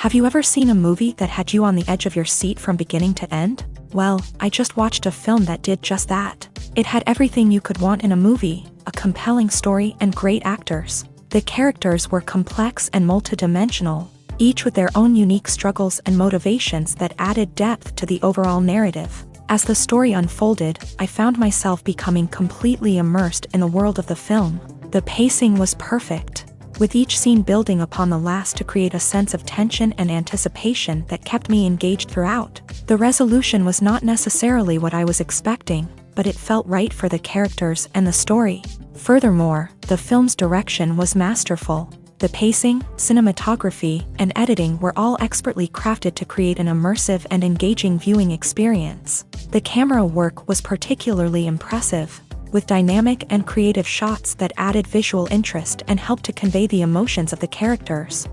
Have you ever seen a movie that had you on the edge of your seat from beginning to end? Well, I just watched a film that did just that. It had everything you could want in a movie, a compelling story and great actors. The characters were complex and multidimensional, each with their own unique struggles and motivations that added depth to the overall narrative. As the story unfolded, I found myself becoming completely immersed in the world of the film. The pacing was perfect, with each scene building upon the last to create a sense of tension and anticipation that kept me engaged throughout. The resolution was not necessarily what I was expecting, but it felt right for the characters and the story. Furthermore, the film's direction was masterful. The pacing, cinematography, and editing were all expertly crafted to create an immersive and engaging viewing experience. The camera work was particularly impressive, with dynamic and creative shots that added visual interest and helped to convey the emotions of the characters.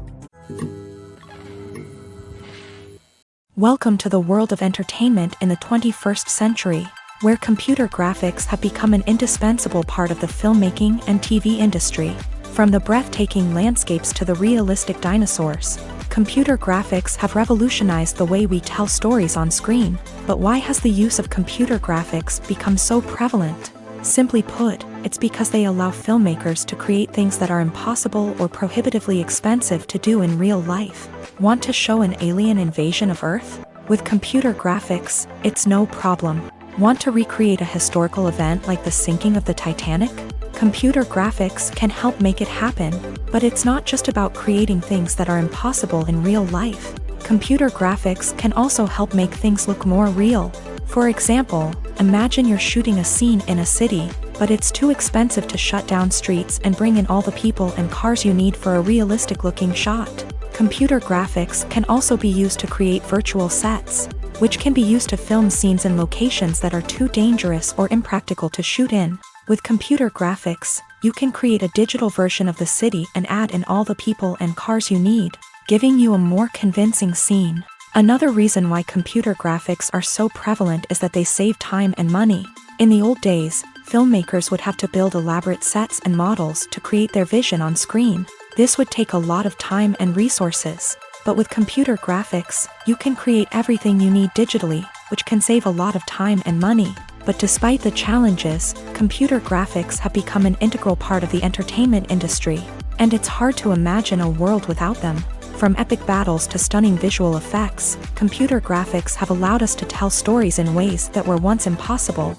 Welcome to the world of entertainment in the 21st century, where computer graphics have become an indispensable part of the filmmaking and TV industry. From the breathtaking landscapes to the realistic dinosaurs, computer graphics have revolutionized the way we tell stories on screen. But why has the use of computer graphics become so prevalent? Simply put, it's because they allow filmmakers to create things that are impossible or prohibitively expensive to do in real life. Want to show an alien invasion of Earth? With computer graphics, it's no problem. Want to recreate a historical event like the sinking of the Titanic? Computer graphics can help make it happen, but it's not just about creating things that are impossible in real life. Computer graphics can also help make things look more real. For example, imagine you're shooting a scene in a city, but it's too expensive to shut down streets and bring in all the people and cars you need for a realistic-looking shot. Computer graphics can also be used to create virtual sets, which can be used to film scenes in locations that are too dangerous or impractical to shoot in. With computer graphics, you can create a digital version of the city and add in all the people and cars you need, giving you a more convincing scene. Another reason why computer graphics are so prevalent is that they save time and money. In the old days, filmmakers would have to build elaborate sets and models to create their vision on screen. This would take a lot of time and resources. But with computer graphics, you can create everything you need digitally, which can save a lot of time and money. But despite the challenges, computer graphics have become an integral part of the entertainment industry, and it's hard to imagine a world without them. From epic battles to stunning visual effects, computer graphics have allowed us to tell stories in ways that were once impossible.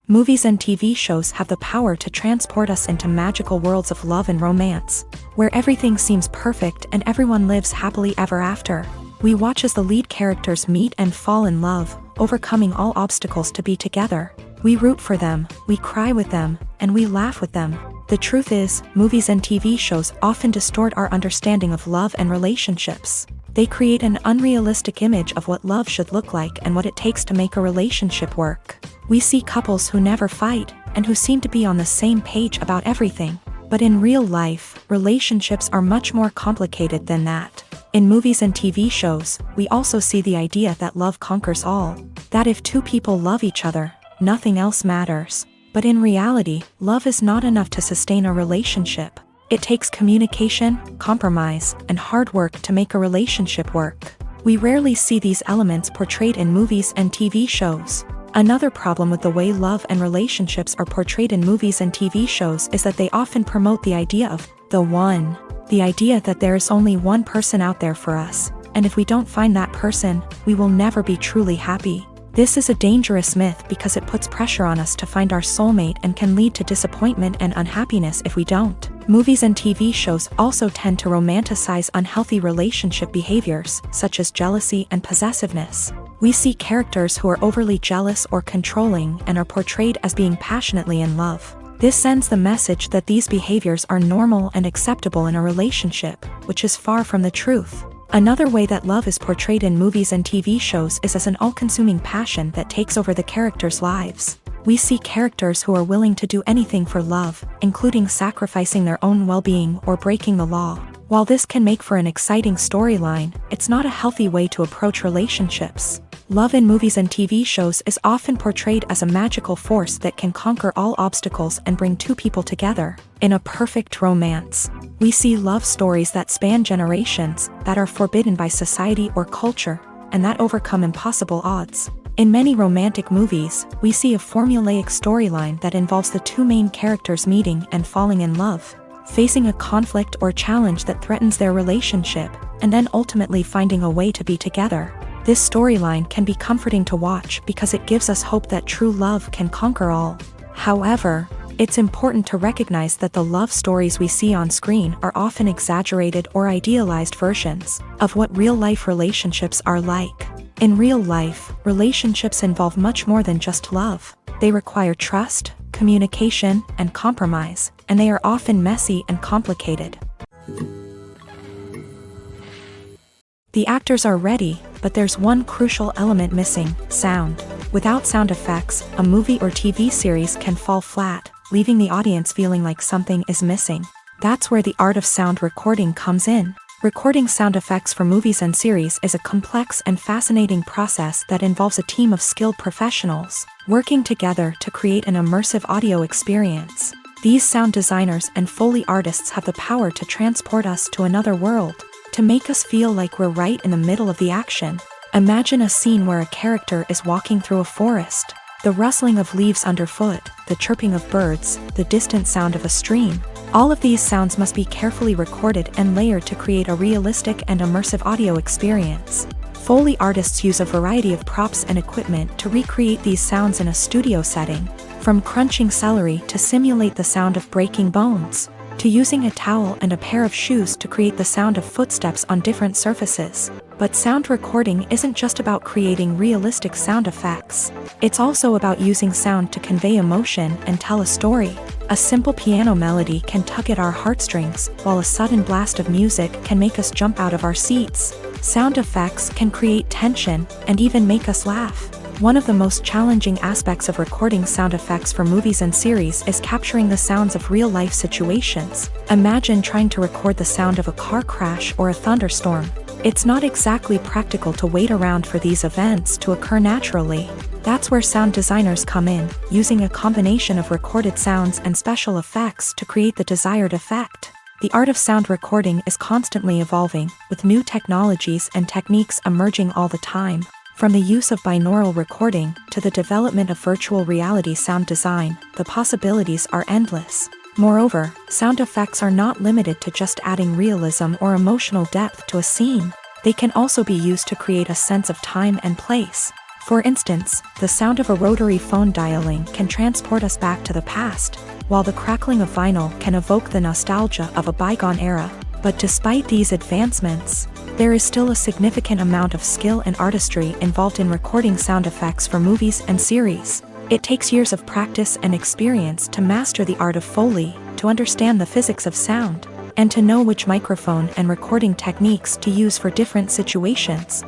Movies and TV shows have the power to transport us into magical worlds of love and romance, where everything seems perfect and everyone lives happily ever after. We watch as the lead characters meet and fall in love, overcoming all obstacles to be together. We root for them, we cry with them, and we laugh with them. The truth is, movies and TV shows often distort our understanding of love and relationships. They create an unrealistic image of what love should look like and what it takes to make a relationship work. We see couples who never fight, and who seem to be on the same page about everything. But in real life, relationships are much more complicated than that. In movies and TV shows, we also see the idea that love conquers all. That if two people love each other, nothing else matters. But in reality, love is not enough to sustain a relationship. It takes communication, compromise, and hard work to make a relationship work. We rarely see these elements portrayed in movies and TV shows. Another problem with the way love and relationships are portrayed in movies and TV shows is that they often promote the idea of the one. The idea that there is only one person out there for us, and if we don't find that person, we will never be truly happy. This is a dangerous myth because it puts pressure on us to find our soulmate and can lead to disappointment and unhappiness if we don't. Movies and TV shows also tend to romanticize unhealthy relationship behaviors, such as jealousy and possessiveness. We see characters who are overly jealous or controlling and are portrayed as being passionately in love. This sends the message that these behaviors are normal and acceptable in a relationship, which is far from the truth. Another way that love is portrayed in movies and TV shows is as an all-consuming passion that takes over the characters' lives. We see characters who are willing to do anything for love, including sacrificing their own well-being or breaking the law. While this can make for an exciting storyline, it's not a healthy way to approach relationships. Love in movies and TV shows is often portrayed as a magical force that can conquer all obstacles and bring two people together. In a perfect romance, We see love stories that span generations, that are forbidden by society or culture, and that overcome impossible odds. In many romantic movies, we see a formulaic storyline that involves the two main characters meeting and falling in love, facing a conflict or challenge that threatens their relationship, and then ultimately finding a way to be together. This storyline can be comforting to watch because it gives us hope that true love can conquer all. However, it's important to recognize that the love stories we see on screen are often exaggerated or idealized versions of what real-life relationships are like. In real life, relationships involve much more than just love. They require trust, communication, and compromise, and they are often messy and complicated. The actors are ready, but there's one crucial element missing: sound. Without sound effects, a movie or TV series can fall flat, leaving the audience feeling like something is missing. That's where the art of sound recording comes in. Recording sound effects for movies and series is a complex and fascinating process that involves a team of skilled professionals working together to create an immersive audio experience. These sound designers and Foley artists have the power to transport us to another world, to make us feel like we're right in the middle of the action. Imagine a scene where a character is walking through a forest. The rustling of leaves underfoot, the chirping of birds, the distant sound of a stream. All of these sounds must be carefully recorded and layered to create a realistic and immersive audio experience. Foley artists use a variety of props and equipment to recreate these sounds in a studio setting, from crunching celery to simulate the sound of breaking bones, to using a towel and a pair of shoes to create the sound of footsteps on different surfaces. But sound recording isn't just about creating realistic sound effects. It's also about using sound to convey emotion and tell a story. A simple piano melody can tug at our heartstrings, while a sudden blast of music can make us jump out of our seats. Sound effects can create tension and even make us laugh. One of the most challenging aspects of recording sound effects for movies and series is capturing the sounds of real-life situations. Imagine trying to record the sound of a car crash or a thunderstorm. It's not exactly practical to wait around for these events to occur naturally. That's where sound designers come in, using a combination of recorded sounds and special effects to create the desired effect. The art of sound recording is constantly evolving, with new technologies and techniques emerging all the time. From the use of binaural recording to the development of virtual reality sound design, the possibilities are endless. Moreover, sound effects are not limited to just adding realism or emotional depth to a scene. They can also be used to create a sense of time and place. For instance, the sound of a rotary phone dialing can transport us back to the past, while the crackling of vinyl can evoke the nostalgia of a bygone era. But despite these advancements, there is still a significant amount of skill and artistry involved in recording sound effects for movies and series. It takes years of practice and experience to master the art of Foley, to understand the physics of sound, and to know which microphone and recording techniques to use for different situations.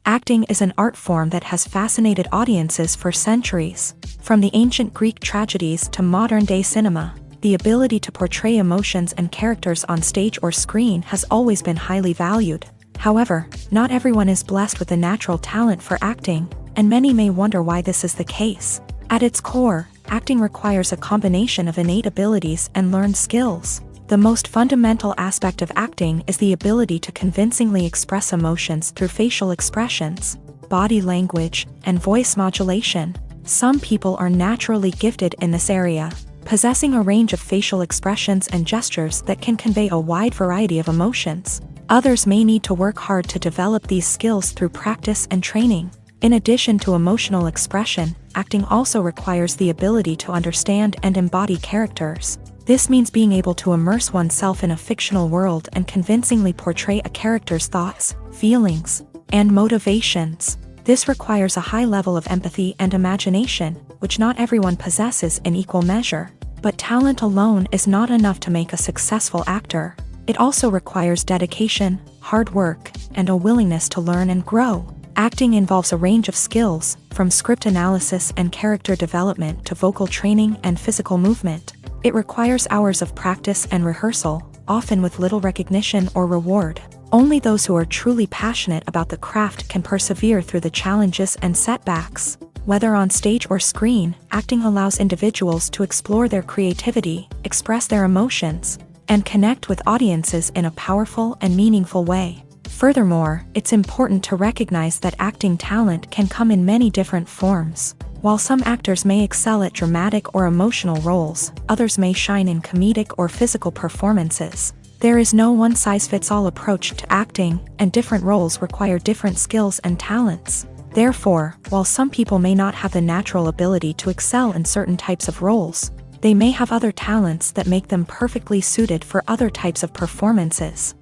Acting is an art form that has fascinated audiences for centuries. From the ancient Greek tragedies to modern-day cinema, the ability to portray emotions and characters on stage or screen has always been highly valued. However, not everyone is blessed with a natural talent for acting, and many may wonder why this is the case. At its core, acting requires a combination of innate abilities and learned skills. The most fundamental aspect of acting is the ability to convincingly express emotions through facial expressions, body language, and voice modulation. Some people are naturally gifted in this area, possessing a range of facial expressions and gestures that can convey a wide variety of emotions. Others may need to work hard to develop these skills through practice and training. In addition to emotional expression, acting also requires the ability to understand and embody characters. This means being able to immerse oneself in a fictional world and convincingly portray a character's thoughts, feelings, and motivations. This requires a high level of empathy and imagination, which not everyone possesses in equal measure. But talent alone is not enough to make a successful actor. It also requires dedication, hard work, and a willingness to learn and grow. Acting involves a range of skills, from script analysis and character development to vocal training and physical movement. It requires hours of practice and rehearsal, often with little recognition or reward. Only those who are truly passionate about the craft can persevere through the challenges and setbacks. Whether on stage or screen, acting allows individuals to explore their creativity, express their emotions, and connect with audiences in a powerful and meaningful way. Furthermore, it's important to recognize that acting talent can come in many different forms. While some actors may excel at dramatic or emotional roles, others may shine in comedic or physical performances. There is no one-size-fits-all approach to acting, and different roles require different skills and talents. Therefore, while some people may not have the natural ability to excel in certain types of roles, they may have other talents that make them perfectly suited for other types of performances.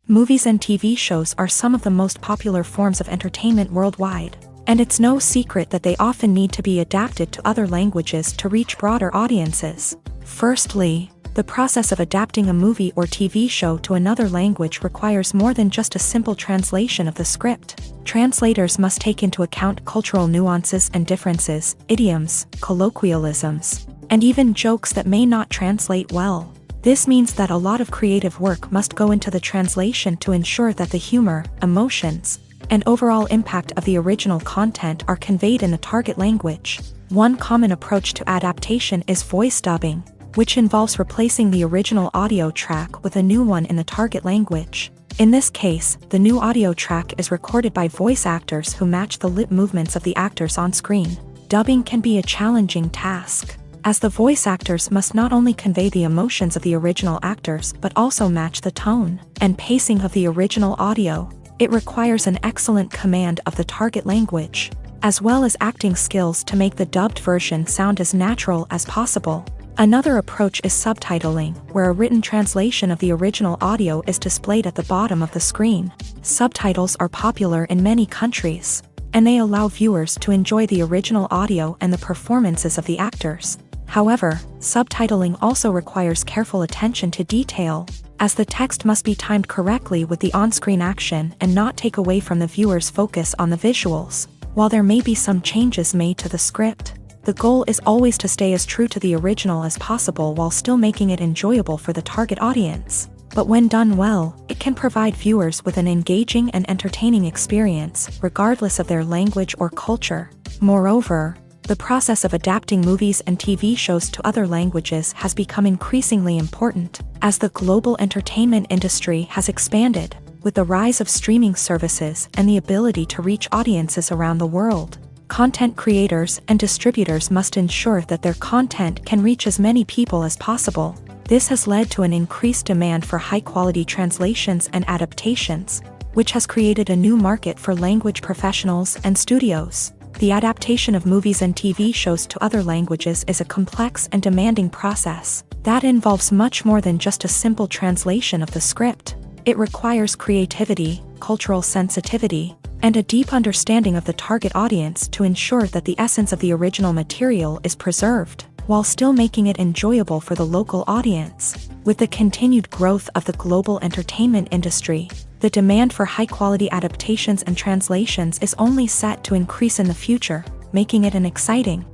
Movies and TV shows are some of the most popular forms of entertainment worldwide, and it's no secret that they often need to be adapted to other languages to reach broader audiences. Firstly, the process of adapting a movie or TV show to another language requires more than just a simple translation of the script. Translators must take into account cultural nuances and differences, idioms, colloquialisms, and even jokes that may not translate well. This means that a lot of creative work must go into the translation to ensure that the humor, emotions, and overall impact of the original content are conveyed in the target language. One common approach to adaptation is voice dubbing, which involves replacing the original audio track with a new one in the target language. In this case, the new audio track is recorded by voice actors who match the lip movements of the actors on screen. Dubbing can be a challenging task, as the voice actors must not only convey the emotions of the original actors but also match the tone and pacing of the original audio. It requires an excellent command of the target language, as well as acting skills to make the dubbed version sound as natural as possible. Another approach is subtitling, where a written translation of the original audio is displayed at the bottom of the screen. Subtitles are popular in many countries, and they allow viewers to enjoy the original audio and the performances of the actors. However, subtitling also requires careful attention to detail, as the text must be timed correctly with the on-screen action and not take away from the viewer's focus on the visuals. While there may be some changes made to the script, the goal is always to stay as true to the original as possible while still making it enjoyable for the target audience. But when done well, it can provide viewers with an engaging and entertaining experience, regardless of their language or culture. Moreover, the process of adapting movies and TV shows to other languages has become increasingly important, as the global entertainment industry has expanded, with the rise of streaming services and the ability to reach audiences around the world. Content creators and distributors must ensure that their content can reach as many people as possible. This has led to an increased demand for high-quality translations and adaptations, which has created a new market for language professionals and studios. The adaptation of movies and TV shows to other languages is a complex and demanding process that involves much more than just a simple translation of the script. It requires creativity, cultural sensitivity, and a deep understanding of the target audience to ensure that the essence of the original material is preserved, while still making it enjoyable for the local audience. With the continued growth of the global entertainment industry, the demand for high-quality adaptations and translations is only set to increase in the future, making it an exciting.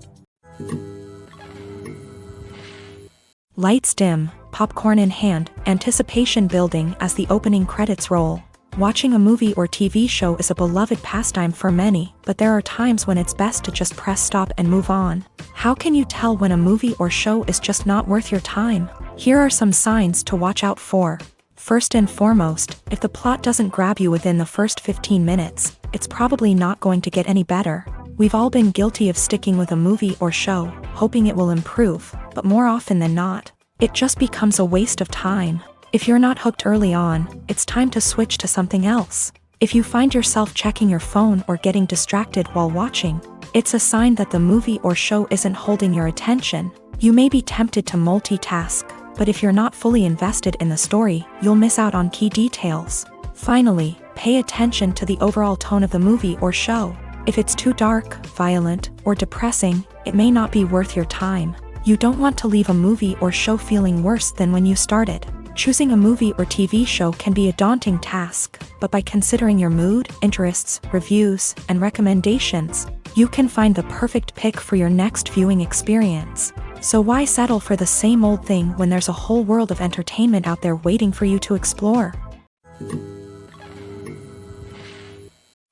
Lights dim, popcorn in hand, anticipation building as the opening credits roll. Watching a movie or TV show is a beloved pastime for many, but there are times when it's best to just press stop and move on. How can you tell when a movie or show is just not worth your time? Here are some signs to watch out for. First and foremost, if the plot doesn't grab you within the first 15 minutes, it's probably not going to get any better. We've all been guilty of sticking with a movie or show, hoping it will improve, but more often than not, it just becomes a waste of time. If you're not hooked early on, it's time to switch to something else. If you find yourself checking your phone or getting distracted while watching, it's a sign that the movie or show isn't holding your attention. You may be tempted to multitask, but if you're not fully invested in the story, you'll miss out on key details. Finally, pay attention to the overall tone of the movie or show. If it's too dark, violent, or depressing, it may not be worth your time. You don't want to leave a movie or show feeling worse than when you started. Choosing a movie or TV show can be a daunting task, but by considering your mood, interests, reviews, and recommendations, you can find the perfect pick for your next viewing experience. So why settle for the same old thing when there's a whole world of entertainment out there waiting for you to explore?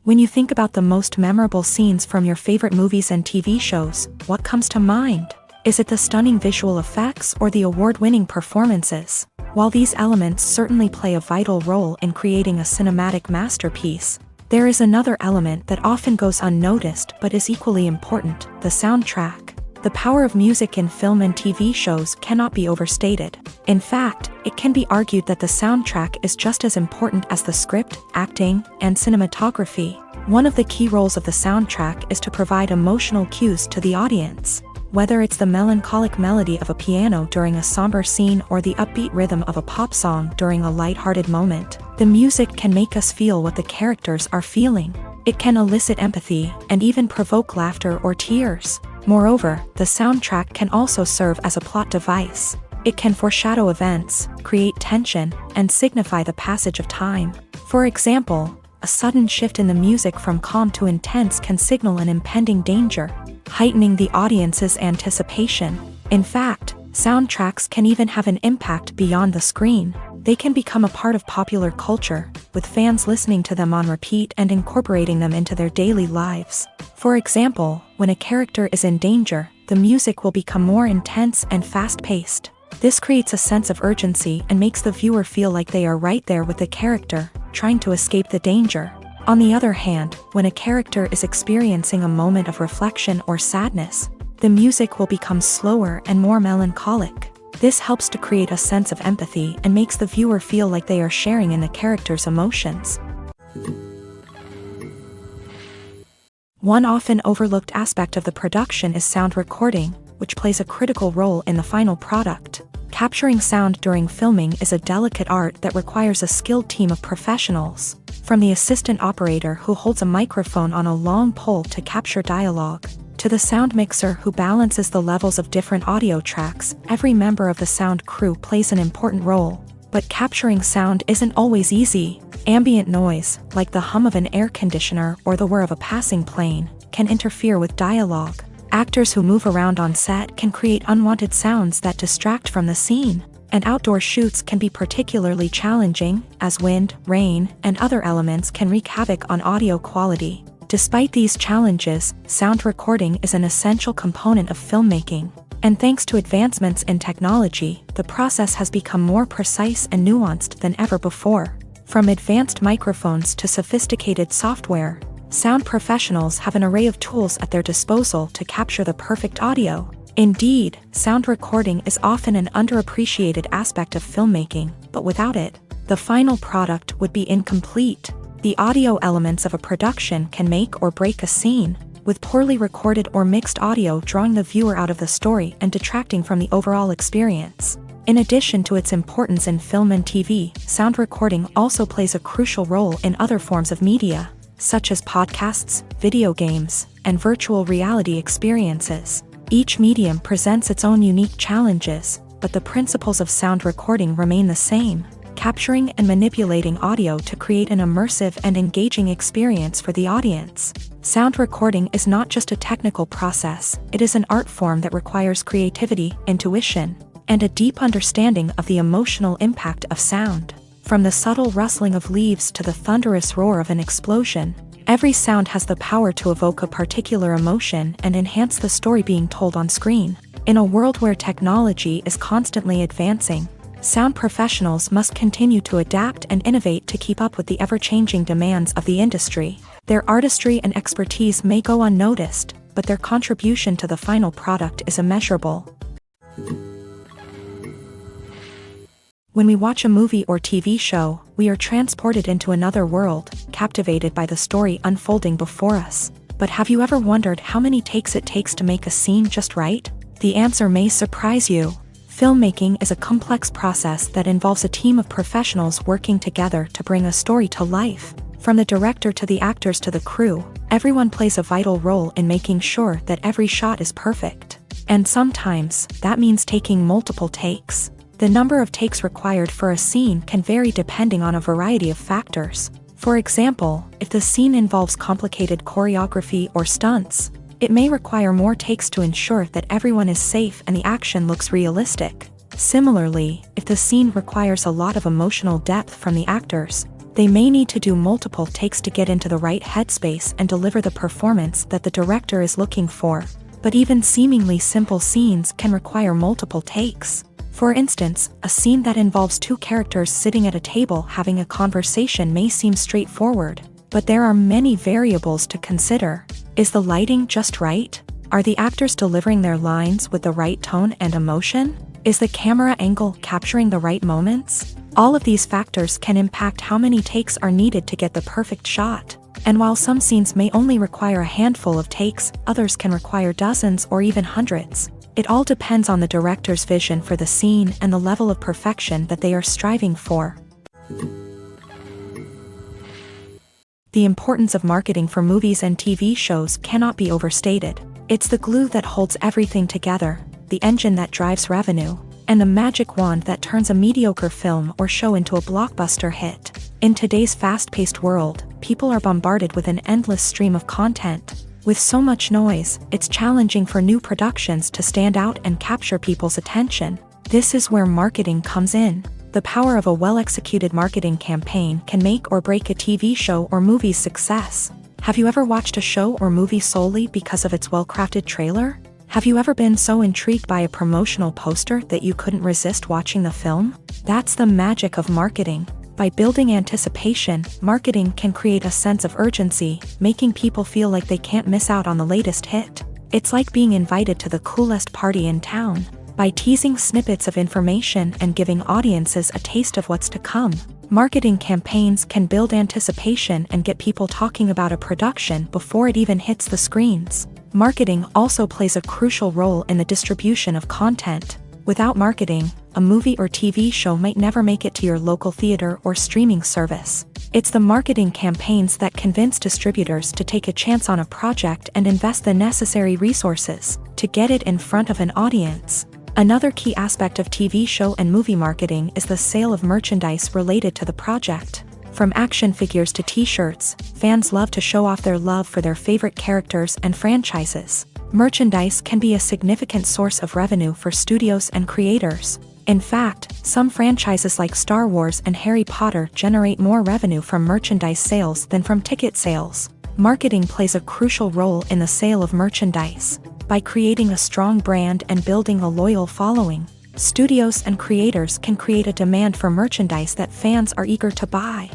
When you think about the most memorable scenes from your favorite movies and TV shows, what comes to mind? Is it the stunning visual effects or the award-winning performances? While these elements certainly play a vital role in creating a cinematic masterpiece, there is another element that often goes unnoticed but is equally important: the soundtrack. The power of music in film and TV shows cannot be overstated. In fact, it can be argued that the soundtrack is just as important as the script, acting, and cinematography. One of the key roles of the soundtrack is to provide emotional cues to the audience. Whether it's the melancholic melody of a piano during a somber scene or the upbeat rhythm of a pop song during a lighthearted moment, the music can make us feel what the characters are feeling. It can elicit empathy and even provoke laughter or tears. Moreover, the soundtrack can also serve as a plot device. It can foreshadow events, create tension, and signify the passage of time. For example, a sudden shift in the music from calm to intense can signal an impending danger, heightening the audience's anticipation. In fact, soundtracks can even have an impact beyond the screen. They can become a part of popular culture, with fans listening to them on repeat and incorporating them into their daily lives. For example, when a character is in danger, the music will become more intense and fast-paced. This creates a sense of urgency and makes the viewer feel like they are right there with the character, trying to escape the danger. On the other hand, when a character is experiencing a moment of reflection or sadness, the music will become slower and more melancholic. This helps to create a sense of empathy and makes the viewer feel like they are sharing in the character's emotions. One often overlooked aspect of the production is sound recording, which plays a critical role in the final product. Capturing sound during filming is a delicate art that requires a skilled team of professionals. From the assistant operator who holds a microphone on a long pole to capture dialogue, to the sound mixer who balances the levels of different audio tracks, every member of the sound crew plays an important role. But capturing sound isn't always easy. Ambient noise, like the hum of an air conditioner or the whir of a passing plane, can interfere with dialogue. Actors who move around on set can create unwanted sounds that distract from the scene. And outdoor shoots can be particularly challenging, as wind, rain, and other elements can wreak havoc on audio quality. Despite these challenges, sound recording is an essential component of filmmaking. And thanks to advancements in technology, the process has become more precise and nuanced than ever before. From advanced microphones to sophisticated software, sound professionals have an array of tools at their disposal to capture the perfect audio. Indeed, sound recording is often an underappreciated aspect of filmmaking, but without it, the final product would be incomplete. The audio elements of a production can make or break a scene, with poorly recorded or mixed audio drawing the viewer out of the story and detracting from the overall experience. In addition to its importance in film and TV, sound recording also plays a crucial role in other forms of media, such as podcasts, video games, and virtual reality experiences. Each medium presents its own unique challenges, but the principles of sound recording remain the same: capturing and manipulating audio to create an immersive and engaging experience for the audience. Sound recording is not just a technical process, it is an art form that requires creativity, intuition, and a deep understanding of the emotional impact of sound. From the subtle rustling of leaves to the thunderous roar of an explosion, every sound has the power to evoke a particular emotion and enhance the story being told on screen. In a world where technology is constantly advancing, sound professionals must continue to adapt and innovate to keep up with the ever-changing demands of the industry. Their artistry and expertise may go unnoticed, but their contribution to the final product is immeasurable. When we watch a movie or TV show, we are transported into another world, captivated by the story unfolding before us. But have you ever wondered how many takes it takes to make a scene just right? The answer may surprise you. Filmmaking is a complex process that involves a team of professionals working together to bring a story to life. From the director to the actors to the crew, everyone plays a vital role in making sure that every shot is perfect. And sometimes, that means taking multiple takes. The number of takes required for a scene can vary depending on a variety of factors. For example, if the scene involves complicated choreography or stunts, it may require more takes to ensure that everyone is safe and the action looks realistic. Similarly, if the scene requires a lot of emotional depth from the actors, They may need to do multiple takes to get into the right headspace and deliver the performance that the director is looking for. But even seemingly simple scenes can require multiple takes. For instance, a scene that involves two characters sitting at a table having a conversation may seem straightforward, but there are many variables to consider. Is the lighting just right? Are the actors delivering their lines with the right tone and emotion? Is the camera angle capturing the right moments? All of these factors can impact how many takes are needed to get the perfect shot. And while some scenes may only require a handful of takes, others can require dozens or even hundreds. It all depends on the director's vision for the scene and the level of perfection that they are striving for. The importance of marketing for movies and TV shows cannot be overstated. It's the glue that holds everything together, the engine that drives revenue, and the magic wand that turns a mediocre film or show into a blockbuster hit. In today's fast-paced world, people are bombarded with an endless stream of content. With so much noise, it's challenging for new productions to stand out and capture people's attention. This is where marketing comes in. The power of a well-executed marketing campaign can make or break a TV show or movie's success. Have you ever watched a show or movie solely because of its well-crafted trailer? Have you ever been so intrigued by a promotional poster that you couldn't resist watching the film? That's the magic of marketing. By building anticipation, marketing can create a sense of urgency, making people feel like they can't miss out on the latest hit. It's like being invited to the coolest party in town. By teasing snippets of information and giving audiences a taste of what's to come, marketing campaigns can build anticipation and get people talking about a production before it even hits the screens. Marketing also plays a crucial role in the distribution of content. Without marketing, a movie or TV show might never make it to your local theater or streaming service. It's the marketing campaigns that convince distributors to take a chance on a project and invest the necessary resources to get it in front of an audience. Another key aspect of TV show and movie marketing is the sale of merchandise related to the project. From action figures to t-shirts, fans love to show off their love for their favorite characters and franchises. Merchandise can be a significant source of revenue for studios and creators. In fact, some franchises like Star Wars and Harry Potter generate more revenue from merchandise sales than from ticket sales. Marketing plays a crucial role in the sale of merchandise. By creating a strong brand and building a loyal following, studios and creators can create a demand for merchandise that fans are eager to buy.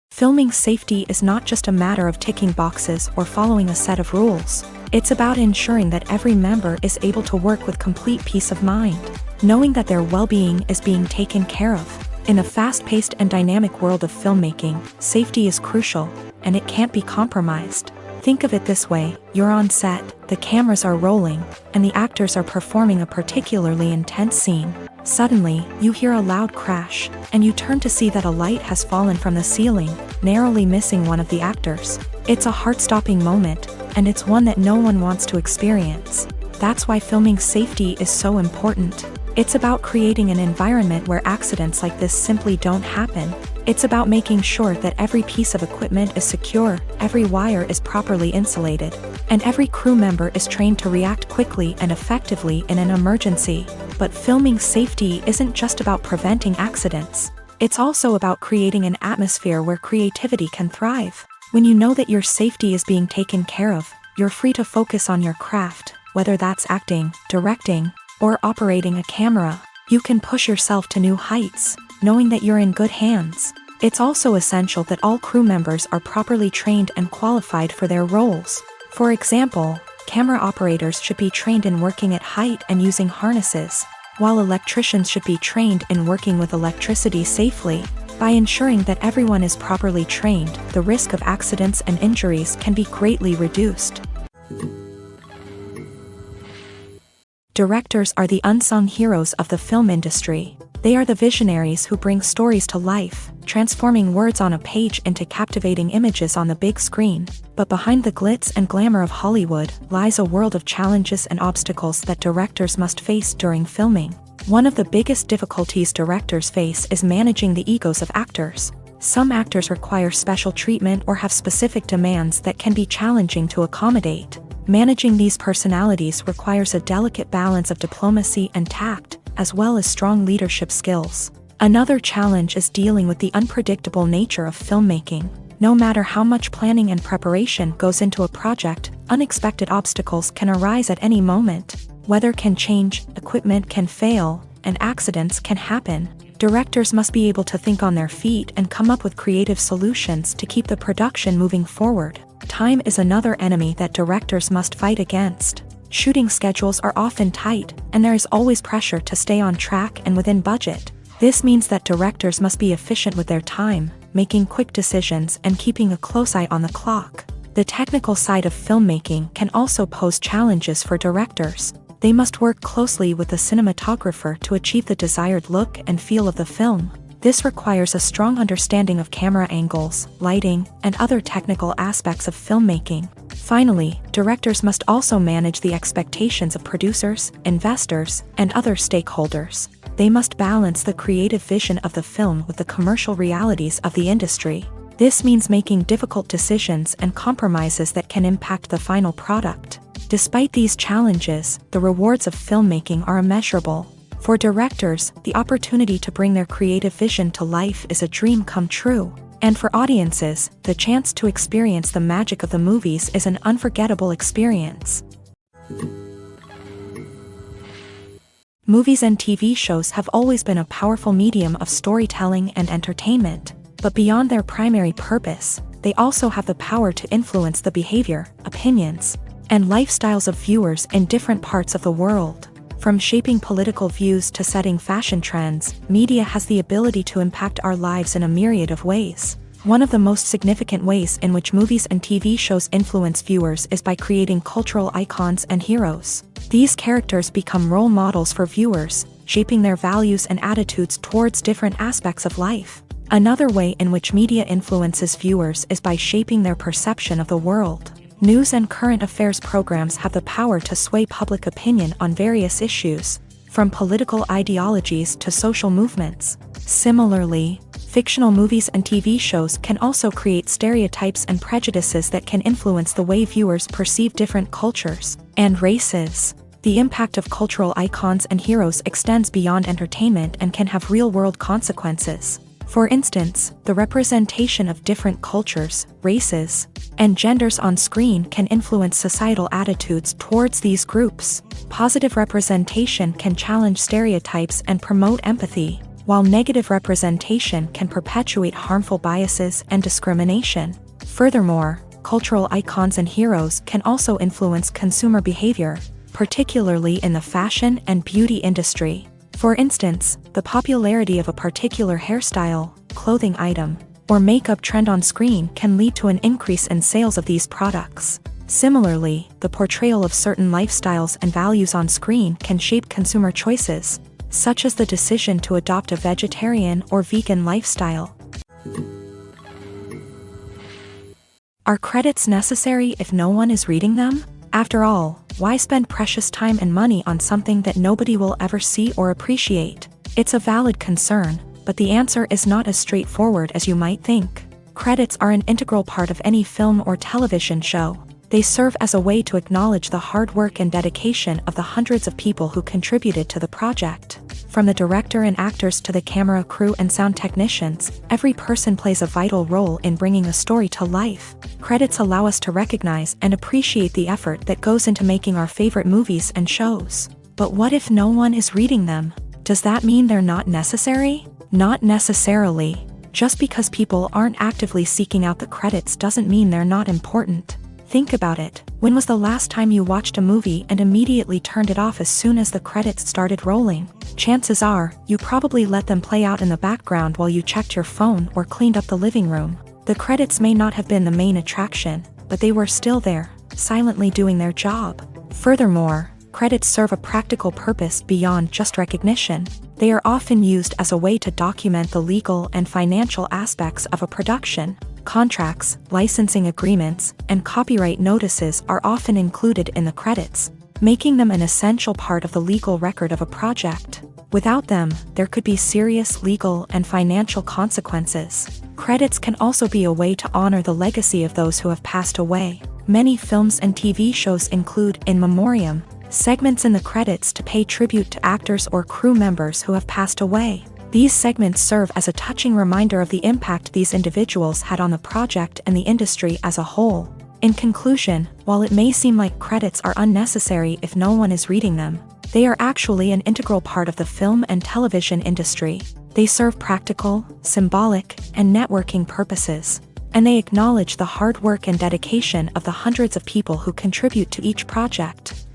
Filming safety is not just a matter of ticking boxes or following a set of rules. It's about ensuring that every member is able to work with complete peace of mind, knowing that their well-being is being taken care of. In a fast-paced and dynamic world of filmmaking, safety is crucial, and it can't be compromised. Think of it this way: you're on set, the cameras are rolling, and the actors are performing a particularly intense scene. Suddenly, you hear a loud crash, and you turn to see that a light has fallen from the ceiling, narrowly missing one of the actors. It's a heart-stopping moment, and it's one that no one wants to experience. That's why filming safety is so important. It's about creating an environment where accidents like this simply don't happen. It's about making sure that every piece of equipment is secure, every wire is properly insulated, and every crew member is trained to react quickly and effectively in an emergency. But filming safety isn't just about preventing accidents. It's also about creating an atmosphere where creativity can thrive. When you know that your safety is being taken care of, you're free to focus on your craft, whether that's acting, directing, or operating a camera. You can push yourself to new heights, knowing that you're in good hands. It's also essential that all crew members are properly trained and qualified for their roles. For example, camera operators should be trained in working at height and using harnesses, while electricians should be trained in working with electricity safely. By ensuring that everyone is properly trained, the risk of accidents and injuries can be greatly reduced. Directors are the unsung heroes of the film industry. They are the visionaries who bring stories to life, transforming words on a page into captivating images on the big screen. But behind the glitz and glamour of Hollywood lies a world of challenges and obstacles that directors must face during filming. One of the biggest difficulties directors face is managing the egos of actors. Some actors require special treatment or have specific demands that can be challenging to accommodate. Managing these personalities requires a delicate balance of diplomacy and tact, as well as strong leadership skills. Another challenge is dealing with the unpredictable nature of filmmaking. No matter how much planning and preparation goes into a project, unexpected obstacles can arise at any moment. Weather can change, equipment can fail, and accidents can happen. Directors must be able to think on their feet and come up with creative solutions to keep the production moving forward. Time is another enemy that directors must fight against. Shooting schedules are often tight, and there is always pressure to stay on track and within budget. This means that directors must be efficient with their time, making quick decisions and keeping a close eye on the clock. The technical side of filmmaking can also pose challenges for directors. They must work closely with the cinematographer to achieve the desired look and feel of the film. This requires a strong understanding of camera angles, lighting, and other technical aspects of filmmaking. Finally, directors must also manage the expectations of producers, investors, and other stakeholders. They must balance the creative vision of the film with the commercial realities of the industry. This means making difficult decisions and compromises that can impact the final product. Despite these challenges, the rewards of filmmaking are immeasurable. For directors, the opportunity to bring their creative vision to life is a dream come true. And for audiences, the chance to experience the magic of the movies is an unforgettable experience. Movies and TV shows have always been a powerful medium of storytelling and entertainment. But beyond their primary purpose, they also have the power to influence the behavior, opinions, and lifestyles of viewers in different parts of the world. From shaping political views to setting fashion trends, media has the ability to impact our lives in a myriad of ways. One of the most significant ways in which movies and TV shows influence viewers is by creating cultural icons and heroes. These characters become role models for viewers, shaping their values and attitudes towards different aspects of life. Another way in which media influences viewers is by shaping their perception of the world. News and current affairs programs have the power to sway public opinion on various issues, from political ideologies to social movements. Similarly, fictional movies and TV shows can also create stereotypes and prejudices that can influence the way viewers perceive different cultures and races. The impact of cultural icons and heroes extends beyond entertainment and can have real-world consequences. For instance, the representation of different cultures, races, and genders on screen can influence societal attitudes towards these groups. Positive representation can challenge stereotypes and promote empathy, while negative representation can perpetuate harmful biases and discrimination. Furthermore, cultural icons and heroes can also influence consumer behavior, particularly in the fashion and beauty industry. For instance, the popularity of a particular hairstyle, clothing item, or makeup trend on screen can lead to an increase in sales of these products. Similarly, the portrayal of certain lifestyles and values on screen can shape consumer choices, such as the decision to adopt a vegetarian or vegan lifestyle. Are credits necessary if no one is reading them? After all, why spend precious time and money on something that nobody will ever see or appreciate? It's a valid concern, but the answer is not as straightforward as you might think. Credits are an integral part of any film or television show. They serve as a way to acknowledge the hard work and dedication of the hundreds of people who contributed to the project. From the director and actors to the camera crew and sound technicians, every person plays a vital role in bringing a story to life. Credits allow us to recognize and appreciate the effort that goes into making our favorite movies and shows. But what if no one is reading them? Does that mean they're not necessary? Not necessarily. Just because people aren't actively seeking out the credits doesn't mean they're not important. Think about it. When was the last time you watched a movie and immediately turned it off as soon as the credits started rolling? Chances are, you probably let them play out in the background while you checked your phone or cleaned up the living room. The credits may not have been the main attraction, but they were still there, silently doing their job. Furthermore, credits serve a practical purpose beyond just recognition. They are often used as a way to document the legal and financial aspects of a production. Contracts, licensing agreements, and copyright notices are often included in the credits, making them an essential part of the legal record of a project. Without them, there could be serious legal and financial consequences. Credits can also be a way to honor the legacy of those who have passed away. Many films and TV shows include in memoriam segments in the credits to pay tribute to actors or crew members who have passed away. These segments serve as a touching reminder of the impact these individuals had on the project and the industry as a whole. In conclusion, while it may seem like credits are unnecessary if no one is reading them, they are actually an integral part of the film and television industry. They serve practical, symbolic, and networking purposes, and they acknowledge the hard work and dedication of the hundreds of people who contribute to each project.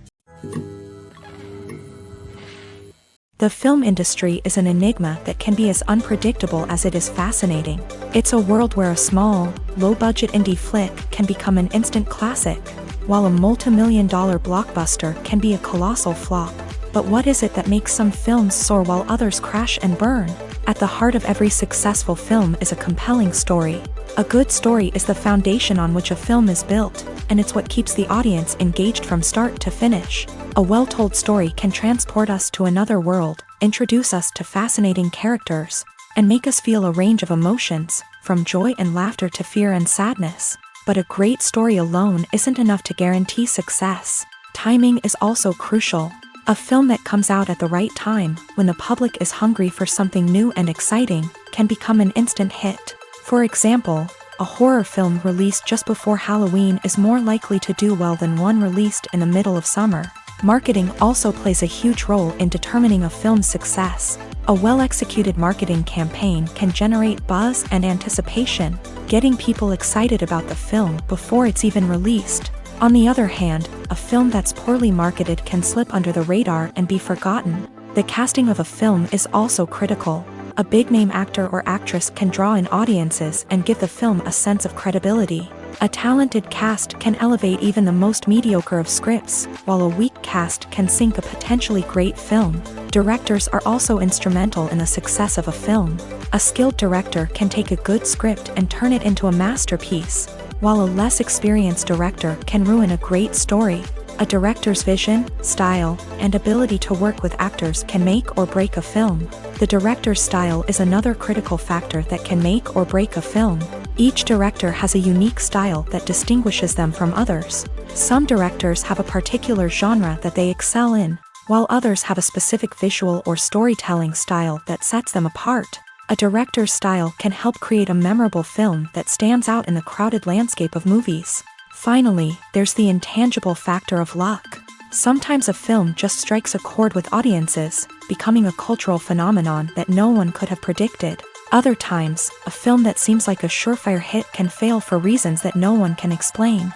The film industry is an enigma that can be as unpredictable as it is fascinating. It's a world where a small, low-budget indie flick can become an instant classic, while a multi-million-dollar blockbuster can be a colossal flop. But what is it that makes some films soar while others crash and burn? At the heart of every successful film is a compelling story. A good story is the foundation on which a film is built, and it's what keeps the audience engaged from start to finish. A well-told story can transport us to another world, introduce us to fascinating characters, and make us feel a range of emotions, from joy and laughter to fear and sadness. But a great story alone isn't enough to guarantee success. Timing is also crucial. A film that comes out at the right time, when the public is hungry for something new and exciting, can become an instant hit. For example, a horror film released just before Halloween is more likely to do well than one released in the middle of summer. Marketing also plays a huge role in determining a film's success. A well-executed marketing campaign can generate buzz and anticipation, getting people excited about the film before it's even released. On the other hand, a film that's poorly marketed can slip under the radar and be forgotten. The casting of a film is also critical. A big-name actor or actress can draw in audiences and give the film a sense of credibility. A talented cast can elevate even the most mediocre of scripts, while a weak cast can sink a potentially great film. Directors are also instrumental in the success of a film. A skilled director can take a good script and turn it into a masterpiece, while a less experienced director can ruin a great story. A director's vision, style, and ability to work with actors can make or break a film. The director's style is another critical factor that can make or break a film. Each director has a unique style that distinguishes them from others. Some directors have a particular genre that they excel in, while others have a specific visual or storytelling style that sets them apart. A director's style can help create a memorable film that stands out in the crowded landscape of movies. Finally, there's the intangible factor of luck. Sometimes a film just strikes a chord with audiences, becoming a cultural phenomenon that no one could have predicted. Other times, a film that seems like a surefire hit can fail for reasons that no one can explain.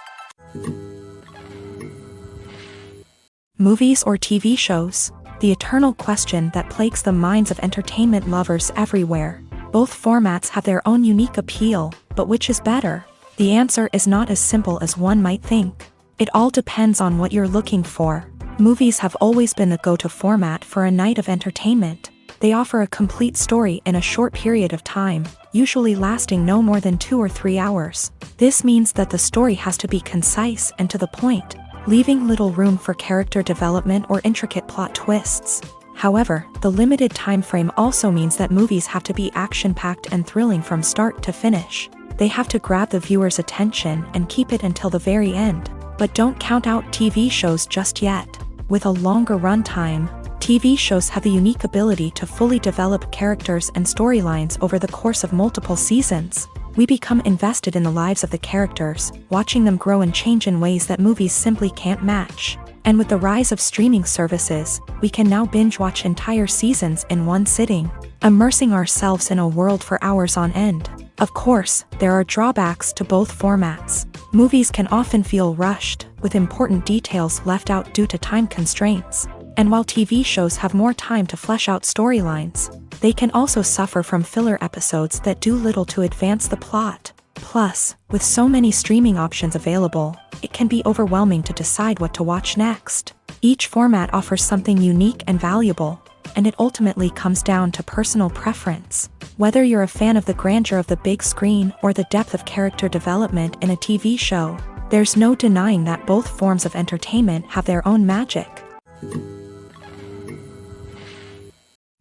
Movies or TV shows? The eternal question that plagues the minds of entertainment lovers everywhere. Both formats have their own unique appeal, but which is better? The answer is not as simple as one might think. It all depends on what you're looking for. Movies have always been the go-to format for a night of entertainment. They offer a complete story in a short period of time, usually lasting no more than 2 or 3 hours. This means that the story has to be concise and to the point, leaving little room for character development or intricate plot twists. However, the limited time frame also means that movies have to be action-packed and thrilling from start to finish. They have to grab the viewer's attention and keep it until the very end. But don't count out TV shows just yet. With a longer runtime, TV shows have the unique ability to fully develop characters and storylines over the course of multiple seasons. We become invested in the lives of the characters, watching them grow and change in ways that movies simply can't match. And with the rise of streaming services, we can now binge-watch entire seasons in one sitting, immersing ourselves in a world for hours on end. Of course, there are drawbacks to both formats. Movies can often feel rushed, with important details left out due to time constraints. And while TV shows have more time to flesh out storylines, they can also suffer from filler episodes that do little to advance the plot. Plus, with so many streaming options available, it can be overwhelming to decide what to watch next. Each format offers something unique and valuable, and it ultimately comes down to personal preference. Whether you're a fan of the grandeur of the big screen or the depth of character development in a TV show, there's no denying that both forms of entertainment have their own magic.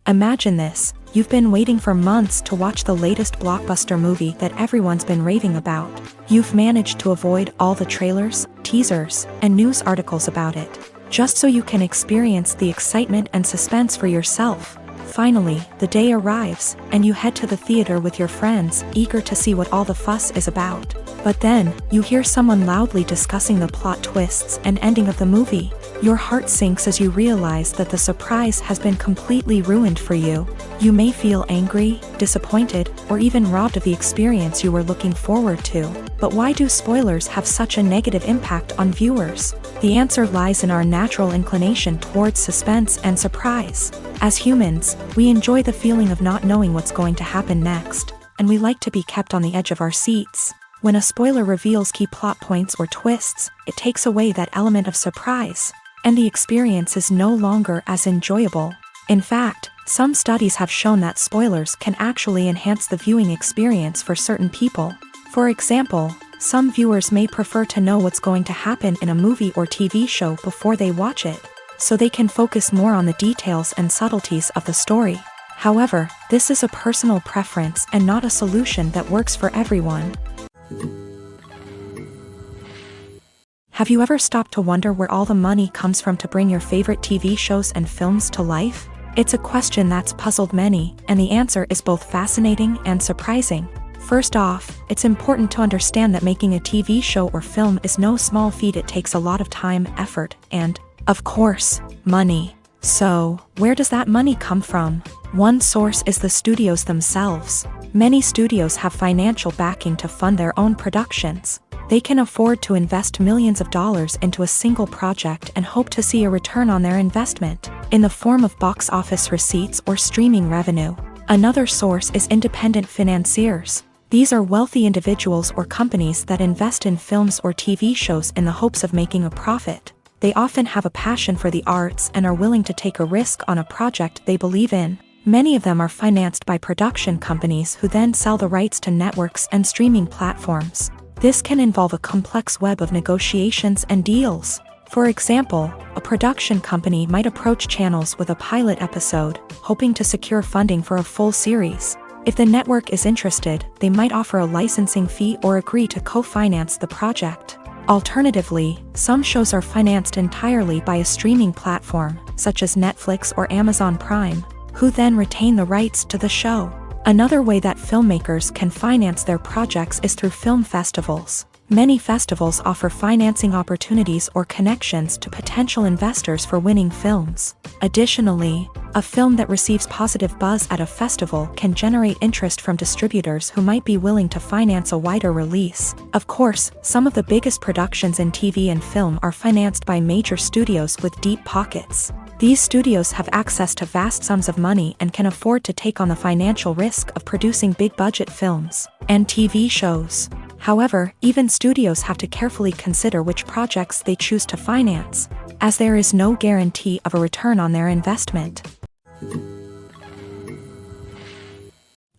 Imagine this: you've been waiting for months to watch the latest blockbuster movie that everyone's been raving about. You've managed to avoid all the trailers, teasers, and news articles about it, just so you can experience the excitement and suspense for yourself. Finally, the day arrives, and you head to the theater with your friends, eager to see what all the fuss is about. But then, you hear someone loudly discussing the plot twists and ending of the movie. Your heart sinks as you realize that the surprise has been completely ruined for you. You may feel angry, disappointed, or even robbed of the experience you were looking forward to. But why do spoilers have such a negative impact on viewers? The answer lies in our natural inclination towards suspense and surprise. As humans, we enjoy the feeling of not knowing what's going to happen next, and we like to be kept on the edge of our seats. When a spoiler reveals key plot points or twists, it takes away that element of surprise, and the experience is no longer as enjoyable. In fact, some studies have shown that spoilers can actually enhance the viewing experience for certain people. For example, some viewers may prefer to know what's going to happen in a movie or TV show before they watch it, so they can focus more on the details and subtleties of the story. However, this is a personal preference and not a solution that works for everyone. Have you ever stopped to wonder where all the money comes from to bring your favorite TV shows and films to life? It's a question that's puzzled many, and the answer is both fascinating and surprising. First off, it's important to understand that making a TV show or film is no small feat. It takes a lot of time, effort, and, of course, money. So, where does that money come from? One source is the studios themselves. Many studios have financial backing to fund their own productions. They can afford to invest millions of dollars into a single project and hope to see a return on their investment, in the form of box office receipts or streaming revenue. Another source is independent financiers. These are wealthy individuals or companies that invest in films or TV shows in the hopes of making a profit. They often have a passion for the arts and are willing to take a risk on a project they believe in. Many of them are financed by production companies who then sell the rights to networks and streaming platforms. This can involve a complex web of negotiations and deals. For example, a production company might approach channels with a pilot episode, hoping to secure funding for a full series. If the network is interested, they might offer a licensing fee or agree to co-finance the project. Alternatively, some shows are financed entirely by a streaming platform, such as Netflix or Amazon Prime, who then retain the rights to the show. Another way that filmmakers can finance their projects is through film festivals. Many festivals offer financing opportunities or connections to potential investors for winning films. Additionally, a film that receives positive buzz at a festival can generate interest from distributors who might be willing to finance a wider release. Of course, some of the biggest productions in TV and film are financed by major studios with deep pockets. These studios have access to vast sums of money and can afford to take on the financial risk of producing big-budget films and TV shows. However, even studios have to carefully consider which projects they choose to finance, as there is no guarantee of a return on their investment.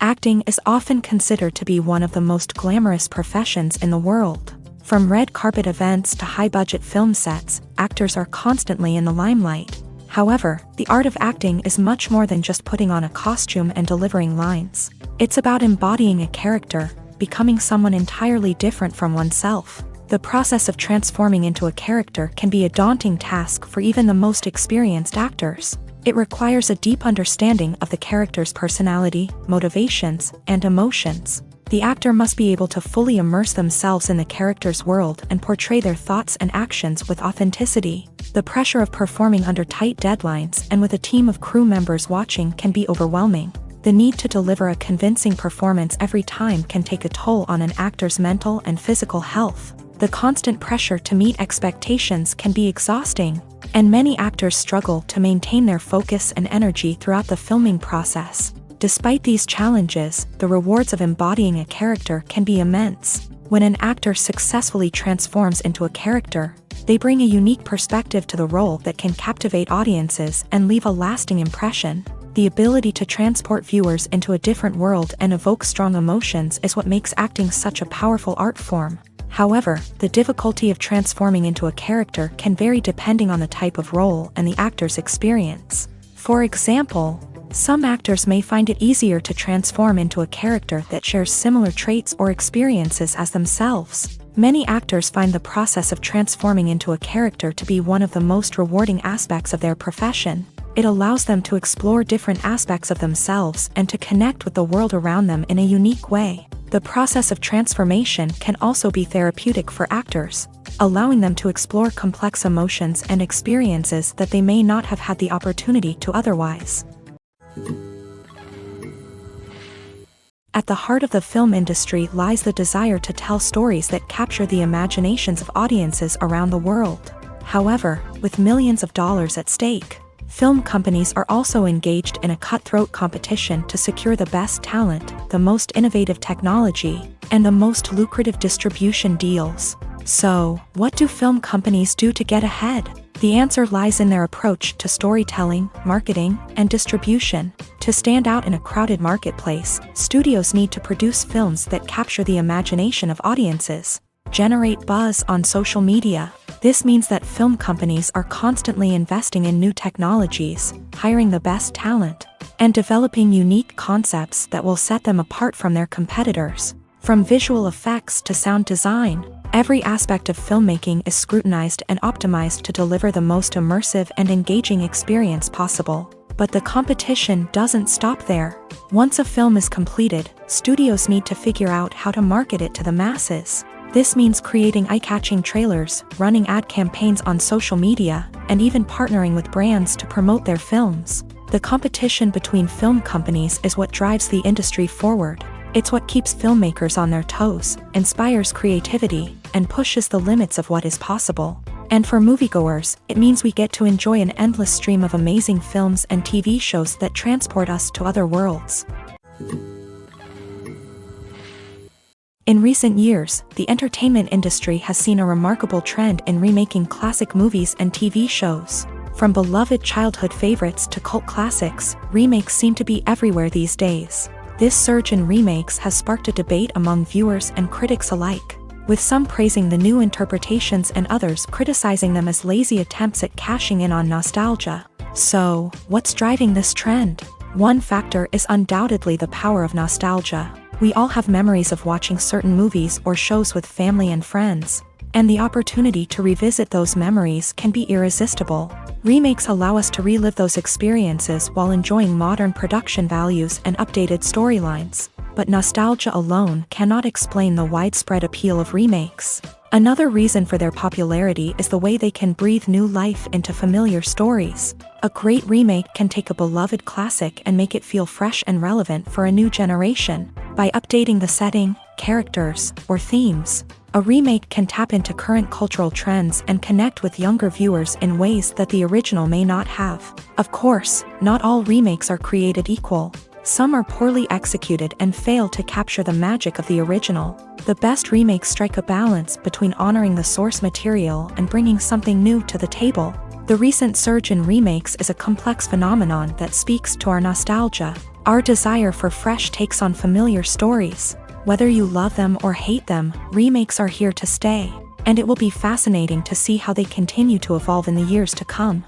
Acting is often considered to be one of the most glamorous professions in the world. From red carpet events to high-budget film sets, actors are constantly in the limelight. However, the art of acting is much more than just putting on a costume and delivering lines. It's about embodying a character, becoming someone entirely different from oneself. The process of transforming into a character can be a daunting task for even the most experienced actors. It requires a deep understanding of the character's personality, motivations, and emotions. The actor must be able to fully immerse themselves in the character's world and portray their thoughts and actions with authenticity. The pressure of performing under tight deadlines and with a team of crew members watching can be overwhelming. The need to deliver a convincing performance every time can take a toll on an actor's mental and physical health. The constant pressure to meet expectations can be exhausting, and many actors struggle to maintain their focus and energy throughout the filming process. Despite these challenges, the rewards of embodying a character can be immense. When an actor successfully transforms into a character, they bring a unique perspective to the role that can captivate audiences and leave a lasting impression. The ability to transport viewers into a different world and evoke strong emotions is what makes acting such a powerful art form. However, the difficulty of transforming into a character can vary depending on the type of role and the actor's experience. For example, some actors may find it easier to transform into a character that shares similar traits or experiences as themselves. Many actors find the process of transforming into a character to be one of the most rewarding aspects of their profession. It allows them to explore different aspects of themselves and to connect with the world around them in a unique way. The process of transformation can also be therapeutic for actors, allowing them to explore complex emotions and experiences that they may not have had the opportunity to otherwise. At the heart of the film industry lies the desire to tell stories that capture the imaginations of audiences around the world. However, with millions of dollars at stake, film companies are also engaged in a cutthroat competition to secure the best talent, the most innovative technology, and the most lucrative distribution deals. So, what do film companies do to get ahead? The answer lies in their approach to storytelling, marketing, and distribution. To stand out in a crowded marketplace, studios need to produce films that capture the imagination of audiences, generate buzz on social media. This means that film companies are constantly investing in new technologies, hiring the best talent, and developing unique concepts that will set them apart from their competitors. From visual effects to sound design, every aspect of filmmaking is scrutinized and optimized to deliver the most immersive and engaging experience possible. But the competition doesn't stop there. Once a film is completed, studios need to figure out how to market it to the masses. This means creating eye-catching trailers, running ad campaigns on social media, and even partnering with brands to promote their films. The competition between film companies is what drives the industry forward. It's what keeps filmmakers on their toes, inspires creativity, and pushes the limits of what is possible. And for moviegoers, it means we get to enjoy an endless stream of amazing films and TV shows that transport us to other worlds. In recent years, the entertainment industry has seen a remarkable trend in remaking classic movies and TV shows. From beloved childhood favorites to cult classics, remakes seem to be everywhere these days. This surge in remakes has sparked a debate among viewers and critics alike, with some praising the new interpretations and others criticizing them as lazy attempts at cashing in on nostalgia. So, what's driving this trend? One factor is undoubtedly the power of nostalgia. We all have memories of watching certain movies or shows with family and friends, and the opportunity to revisit those memories can be irresistible. Remakes allow us to relive those experiences while enjoying modern production values and updated storylines. But nostalgia alone cannot explain the widespread appeal of remakes. Another reason for their popularity is the way they can breathe new life into familiar stories. A great remake can take a beloved classic and make it feel fresh and relevant for a new generation. By updating the setting, characters, or themes, a remake can tap into current cultural trends and connect with younger viewers in ways that the original may not have. Of course, not all remakes are created equal. Some are poorly executed and fail to capture the magic of the original. The best remakes strike a balance between honoring the source material and bringing something new to the table. The recent surge in remakes is a complex phenomenon that speaks to our nostalgia, our desire for fresh takes on familiar stories. Whether you love them or hate them, remakes are here to stay, and it will be fascinating to see how they continue to evolve in the years to come.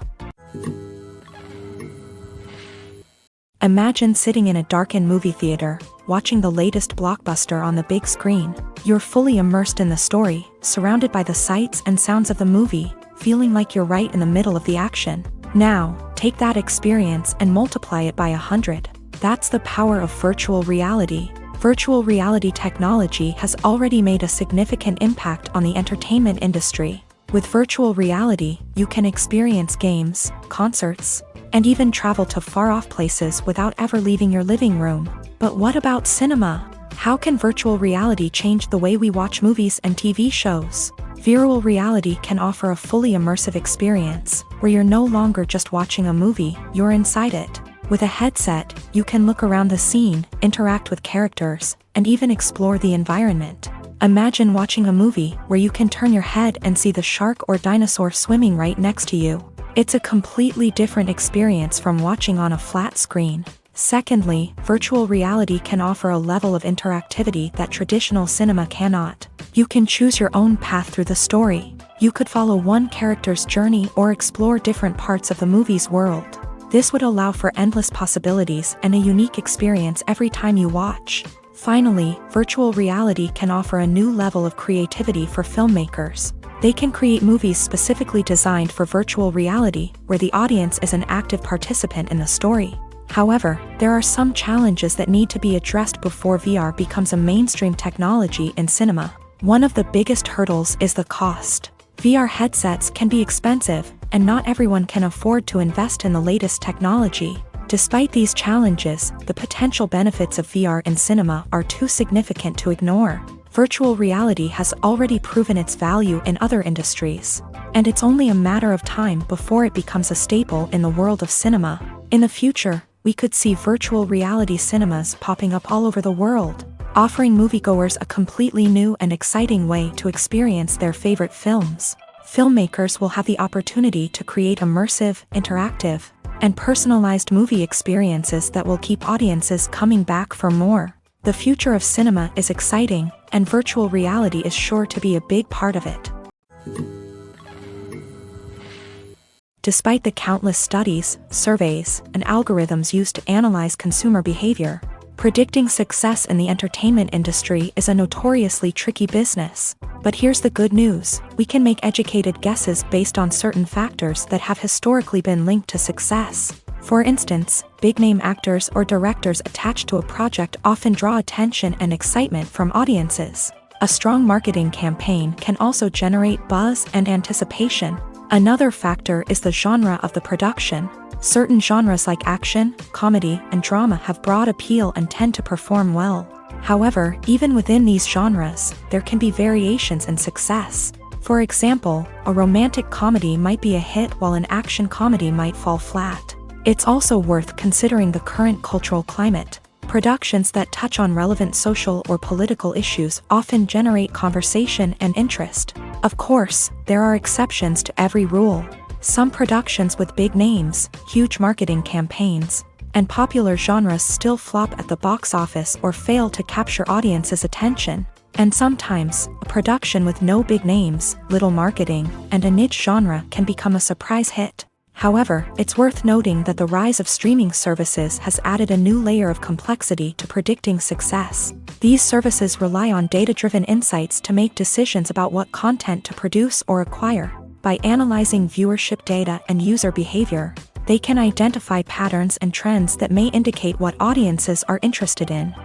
Imagine sitting in a darkened movie theater, watching the latest blockbuster on the big screen. You're fully immersed in the story, surrounded by the sights and sounds of the movie, feeling like you're right in the middle of the action. Now, take that experience and multiply it by 100. That's the power of virtual reality. Virtual reality technology has already made a significant impact on the entertainment industry. With virtual reality, you can experience games, concerts, and even travel to far-off places without ever leaving your living room. But what about cinema? How can virtual reality change the way we watch movies and TV shows? Virtual reality can offer a fully immersive experience, where you're no longer just watching a movie, you're inside it. With a headset, you can look around the scene, interact with characters, and even explore the environment. Imagine watching a movie where you can turn your head and see the shark or dinosaur swimming right next to you. It's a completely different experience from watching on a flat screen. Secondly, virtual reality can offer a level of interactivity that traditional cinema cannot. You can choose your own path through the story. You could follow one character's journey or explore different parts of the movie's world. This would allow for endless possibilities and a unique experience every time you watch. Finally, virtual reality can offer a new level of creativity for filmmakers. They can create movies specifically designed for virtual reality, where the audience is an active participant in the story. However, there are some challenges that need to be addressed before VR becomes a mainstream technology in cinema. One of the biggest hurdles is the cost. VR headsets can be expensive, and not everyone can afford to invest in the latest technology. Despite these challenges, the potential benefits of VR in cinema are too significant to ignore. Virtual reality has already proven its value in other industries, and it's only a matter of time before it becomes a staple in the world of cinema. In the future, we could see virtual reality cinemas popping up all over the world, offering moviegoers a completely new and exciting way to experience their favorite films. Filmmakers will have the opportunity to create immersive, interactive, and personalized movie experiences that will keep audiences coming back for more. The future of cinema is exciting, and virtual reality is sure to be a big part of it. Despite the countless studies, surveys, and algorithms used to analyze consumer behavior, predicting success in the entertainment industry is a notoriously tricky business. But here's the good news: we can make educated guesses based on certain factors that have historically been linked to success. For instance, big-name actors or directors attached to a project often draw attention and excitement from audiences. A strong marketing campaign can also generate buzz and anticipation. Another factor is the genre of the production. Certain genres like action, comedy, and drama have broad appeal and tend to perform well. However, even within these genres, there can be variations in success. For example, a romantic comedy might be a hit while an action comedy might fall flat. It's also worth considering the current cultural climate. Productions that touch on relevant social or political issues often generate conversation and interest. Of course, there are exceptions to every rule. Some productions with big names, huge marketing campaigns, and popular genres still flop at the box office or fail to capture audiences' attention. And sometimes, a production with no big names, little marketing, and a niche genre can become a surprise hit. However, it's worth noting that the rise of streaming services has added a new layer of complexity to predicting success. These services rely on data-driven insights to make decisions about what content to produce or acquire. By analyzing viewership data and user behavior, they can identify patterns and trends that may indicate what audiences are interested in.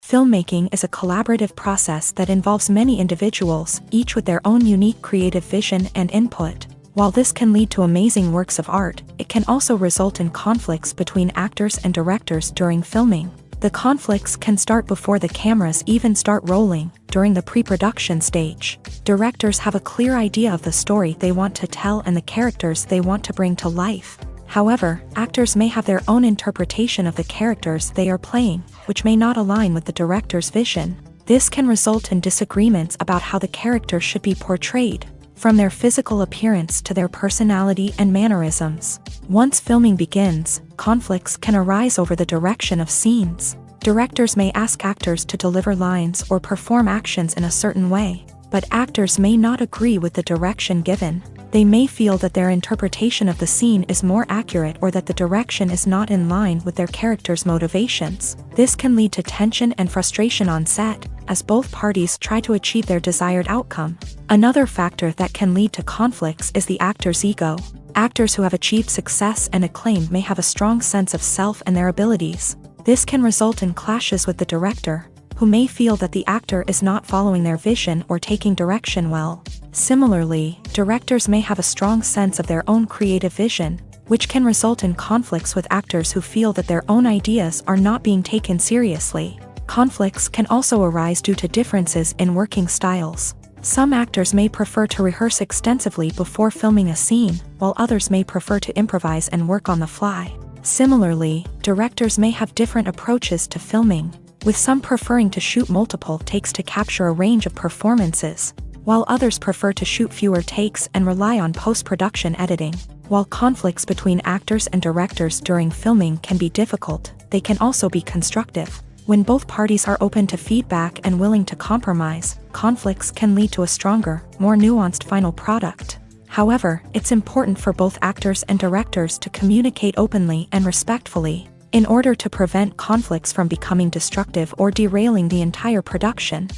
Filmmaking is a collaborative process that involves many individuals, each with their own unique creative vision and input. While this can lead to amazing works of art, it can also result in conflicts between actors and directors during filming. The conflicts can start before the cameras even start rolling, during the pre-production stage. Directors have a clear idea of the story they want to tell and the characters they want to bring to life. However, actors may have their own interpretation of the characters they are playing, which may not align with the director's vision. This can result in disagreements about how the character should be portrayed, from their physical appearance to their personality and mannerisms. Once filming begins, conflicts can arise over the direction of scenes. Directors may ask actors to deliver lines or perform actions in a certain way, but actors may not agree with the direction given. They may feel that their interpretation of the scene is more accurate or that the direction is not in line with their character's motivations. This can lead to tension and frustration on set, as both parties try to achieve their desired outcome. Another factor that can lead to conflicts is the actor's ego. Actors who have achieved success and acclaim may have a strong sense of self and their abilities. This can result in clashes with the director, who may feel that the actor is not following their vision or taking direction well. Similarly, directors may have a strong sense of their own creative vision, which can result in conflicts with actors who feel that their own ideas are not being taken seriously. Conflicts can also arise due to differences in working styles. Some actors may prefer to rehearse extensively before filming a scene, while others may prefer to improvise and work on the fly. Similarly, directors may have different approaches to filming, with some preferring to shoot multiple takes to capture a range of performances, while others prefer to shoot fewer takes and rely on post-production editing. While conflicts between actors and directors during filming can be difficult, they can also be constructive. When both parties are open to feedback and willing to compromise, conflicts can lead to a stronger, more nuanced final product. However, it's important for both actors and directors to communicate openly and respectfully, in order to prevent conflicts from becoming destructive or derailing the entire production.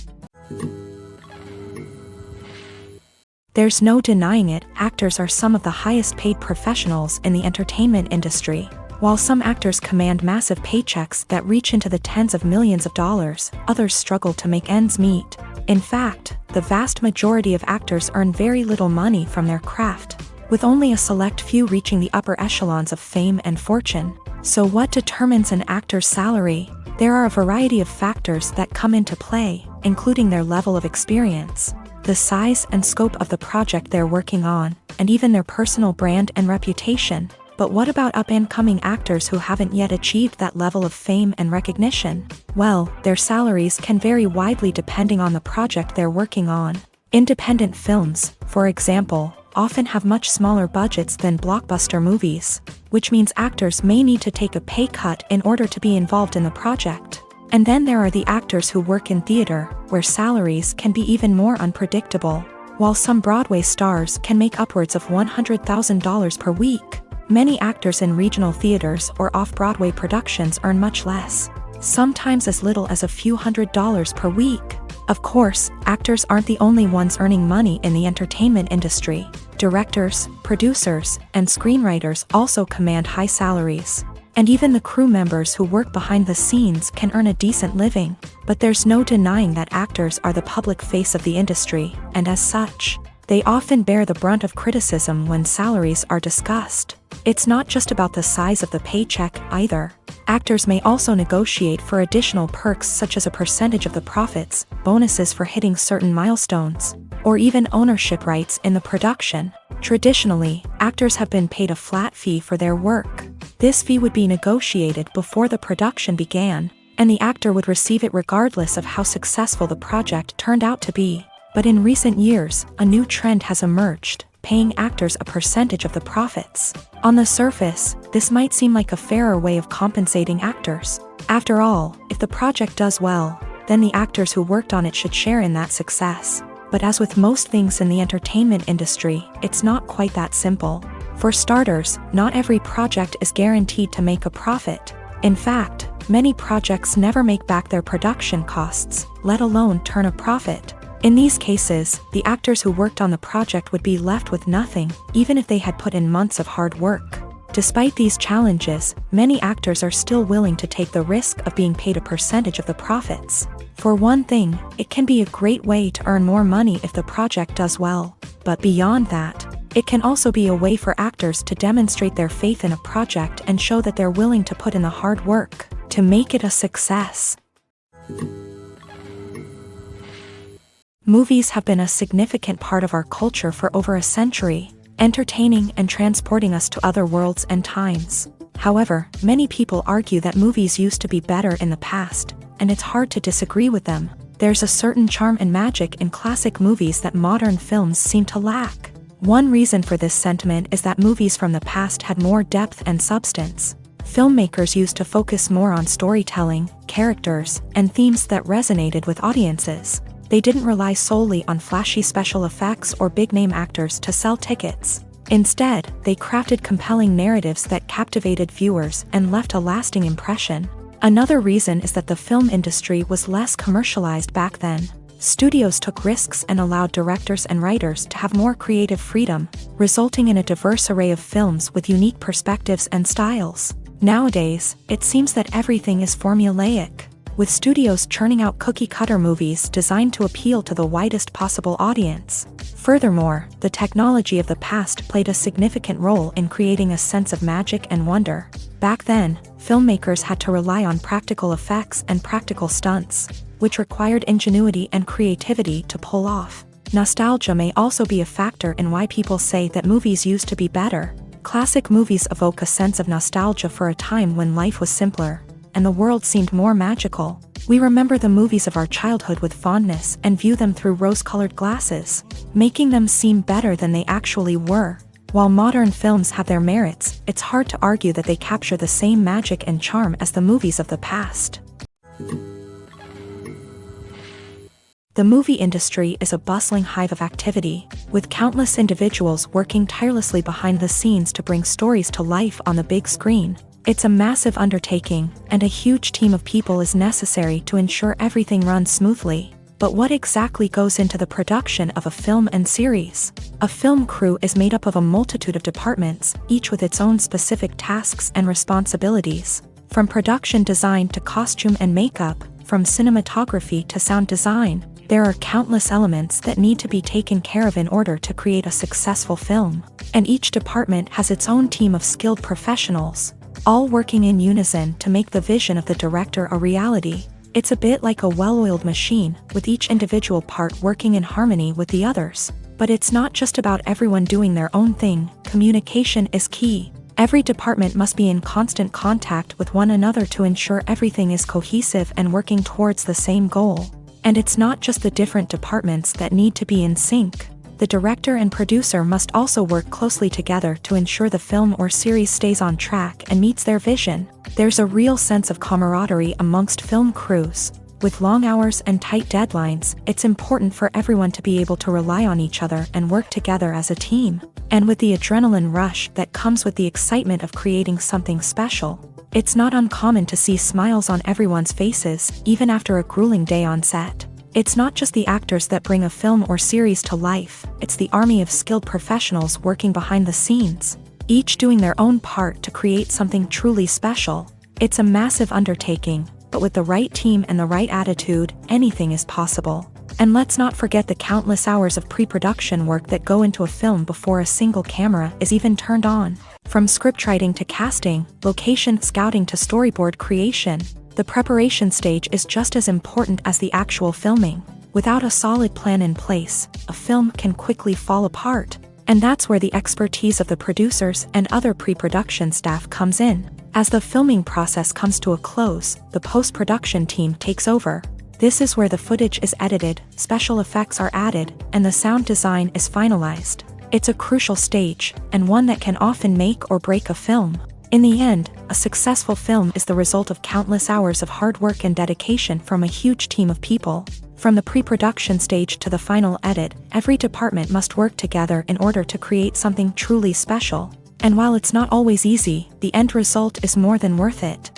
There's no denying it, actors are some of the highest paid professionals in the entertainment industry. While some actors command massive paychecks that reach into the tens of millions of dollars, others struggle to make ends meet. In fact, the vast majority of actors earn very little money from their craft, with only a select few reaching the upper echelons of fame and fortune. So what determines an actor's salary? There are a variety of factors that come into play, including their level of experience, the size and scope of the project they're working on, and even their personal brand and reputation. But what about up-and-coming actors who haven't yet achieved that level of fame and recognition? Well, their salaries can vary widely depending on the project they're working on. Independent films, for example, often have much smaller budgets than blockbuster movies, which means actors may need to take a pay cut in order to be involved in the project. And then there are the actors who work in theater, where salaries can be even more unpredictable. While some Broadway stars can make upwards of $100,000 per week, many actors in regional theaters or off-Broadway productions earn much less, sometimes as little as a few $100s per week. Of course, actors aren't the only ones earning money in the entertainment industry. Directors, producers, and screenwriters also command high salaries. And even the crew members who work behind the scenes can earn a decent living. But there's no denying that actors are the public face of the industry, and as such, they often bear the brunt of criticism when salaries are discussed. It's not just about the size of the paycheck, either. Actors may also negotiate for additional perks such as a percentage of the profits, bonuses for hitting certain milestones, or even ownership rights in the production. Traditionally, actors have been paid a flat fee for their work. This fee would be negotiated before the production began, and the actor would receive it regardless of how successful the project turned out to be. But in recent years, a new trend has emerged, paying actors a percentage of the profits. On the surface, this might seem like a fairer way of compensating actors. After all, if the project does well, then the actors who worked on it should share in that success. But as with most things in the entertainment industry, it's not quite that simple. For starters, not every project is guaranteed to make a profit. In fact, many projects never make back their production costs, let alone turn a profit. In these cases, the actors who worked on the project would be left with nothing, even if they had put in months of hard work. Despite these challenges, many actors are still willing to take the risk of being paid a percentage of the profits. For one thing, it can be a great way to earn more money if the project does well. But beyond that, it can also be a way for actors to demonstrate their faith in a project and show that they're willing to put in the hard work to make it a success. Movies have been a significant part of our culture for over a century, entertaining and transporting us to other worlds and times. However, many people argue that movies used to be better in the past, and it's hard to disagree with them. There's a certain charm and magic in classic movies that modern films seem to lack. One reason for this sentiment is that movies from the past had more depth and substance. Filmmakers used to focus more on storytelling, characters, and themes that resonated with audiences. They didn't rely solely on flashy special effects or big-name actors to sell tickets. Instead, they crafted compelling narratives that captivated viewers and left a lasting impression. Another reason is that the film industry was less commercialized back then. Studios took risks and allowed directors and writers to have more creative freedom, resulting in a diverse array of films with unique perspectives and styles. Nowadays, it seems that everything is formulaic, with studios churning out cookie-cutter movies designed to appeal to the widest possible audience. Furthermore, the technology of the past played a significant role in creating a sense of magic and wonder. Back then, filmmakers had to rely on practical effects and practical stunts, which required ingenuity and creativity to pull off. Nostalgia may also be a factor in why people say that movies used to be better. Classic movies evoke a sense of nostalgia for a time when life was simpler, and the world seemed more magical. We remember the movies of our childhood with fondness and view them through rose-colored glasses, making them seem better than they actually were. While modern films have their merits, it's hard to argue that they capture the same magic and charm as the movies of the past. The movie industry is a bustling hive of activity, with countless individuals working tirelessly behind the scenes to bring stories to life on the big screen. It's a massive undertaking, and a huge team of people is necessary to ensure everything runs smoothly. But what exactly goes into the production of a film and series? A film crew is made up of a multitude of departments, each with its own specific tasks and responsibilities. From production design to costume and makeup, from cinematography to sound design, there are countless elements that need to be taken care of in order to create a successful film. And each department has its own team of skilled professionals, all working in unison to make the vision of the director a reality. It's a bit like a well-oiled machine, with each individual part working in harmony with the others. But it's not just about everyone doing their own thing. Communication is key. Every department must be in constant contact with one another to ensure everything is cohesive and working towards the same goal. And it's not just the different departments that need to be in sync. The director and producer must also work closely together to ensure the film or series stays on track and meets their vision. There's a real sense of camaraderie amongst film crews. With long hours and tight deadlines, it's important for everyone to be able to rely on each other and work together as a team. And with the adrenaline rush that comes with the excitement of creating something special, it's not uncommon to see smiles on everyone's faces, even after a grueling day on set. It's not just the actors that bring a film or series to life, it's the army of skilled professionals working behind the scenes, each doing their own part to create something truly special. It's a massive undertaking, but with the right team and the right attitude, anything is possible. And let's not forget the countless hours of pre-production work that go into a film before a single camera is even turned on. From scriptwriting to casting, location scouting to storyboard creation, the preparation stage is just as important as the actual filming. Without a solid plan in place, a film can quickly fall apart. And that's where the expertise of the producers and other pre-production staff comes in. As the filming process comes to a close, the post-production team takes over. This is where the footage is edited, special effects are added, and the sound design is finalized. It's a crucial stage, and one that can often make or break a film. In the end, a successful film is the result of countless hours of hard work and dedication from a huge team of people. From the pre-production stage to the final edit, every department must work together in order to create something truly special. And while it's not always easy, the end result is more than worth it.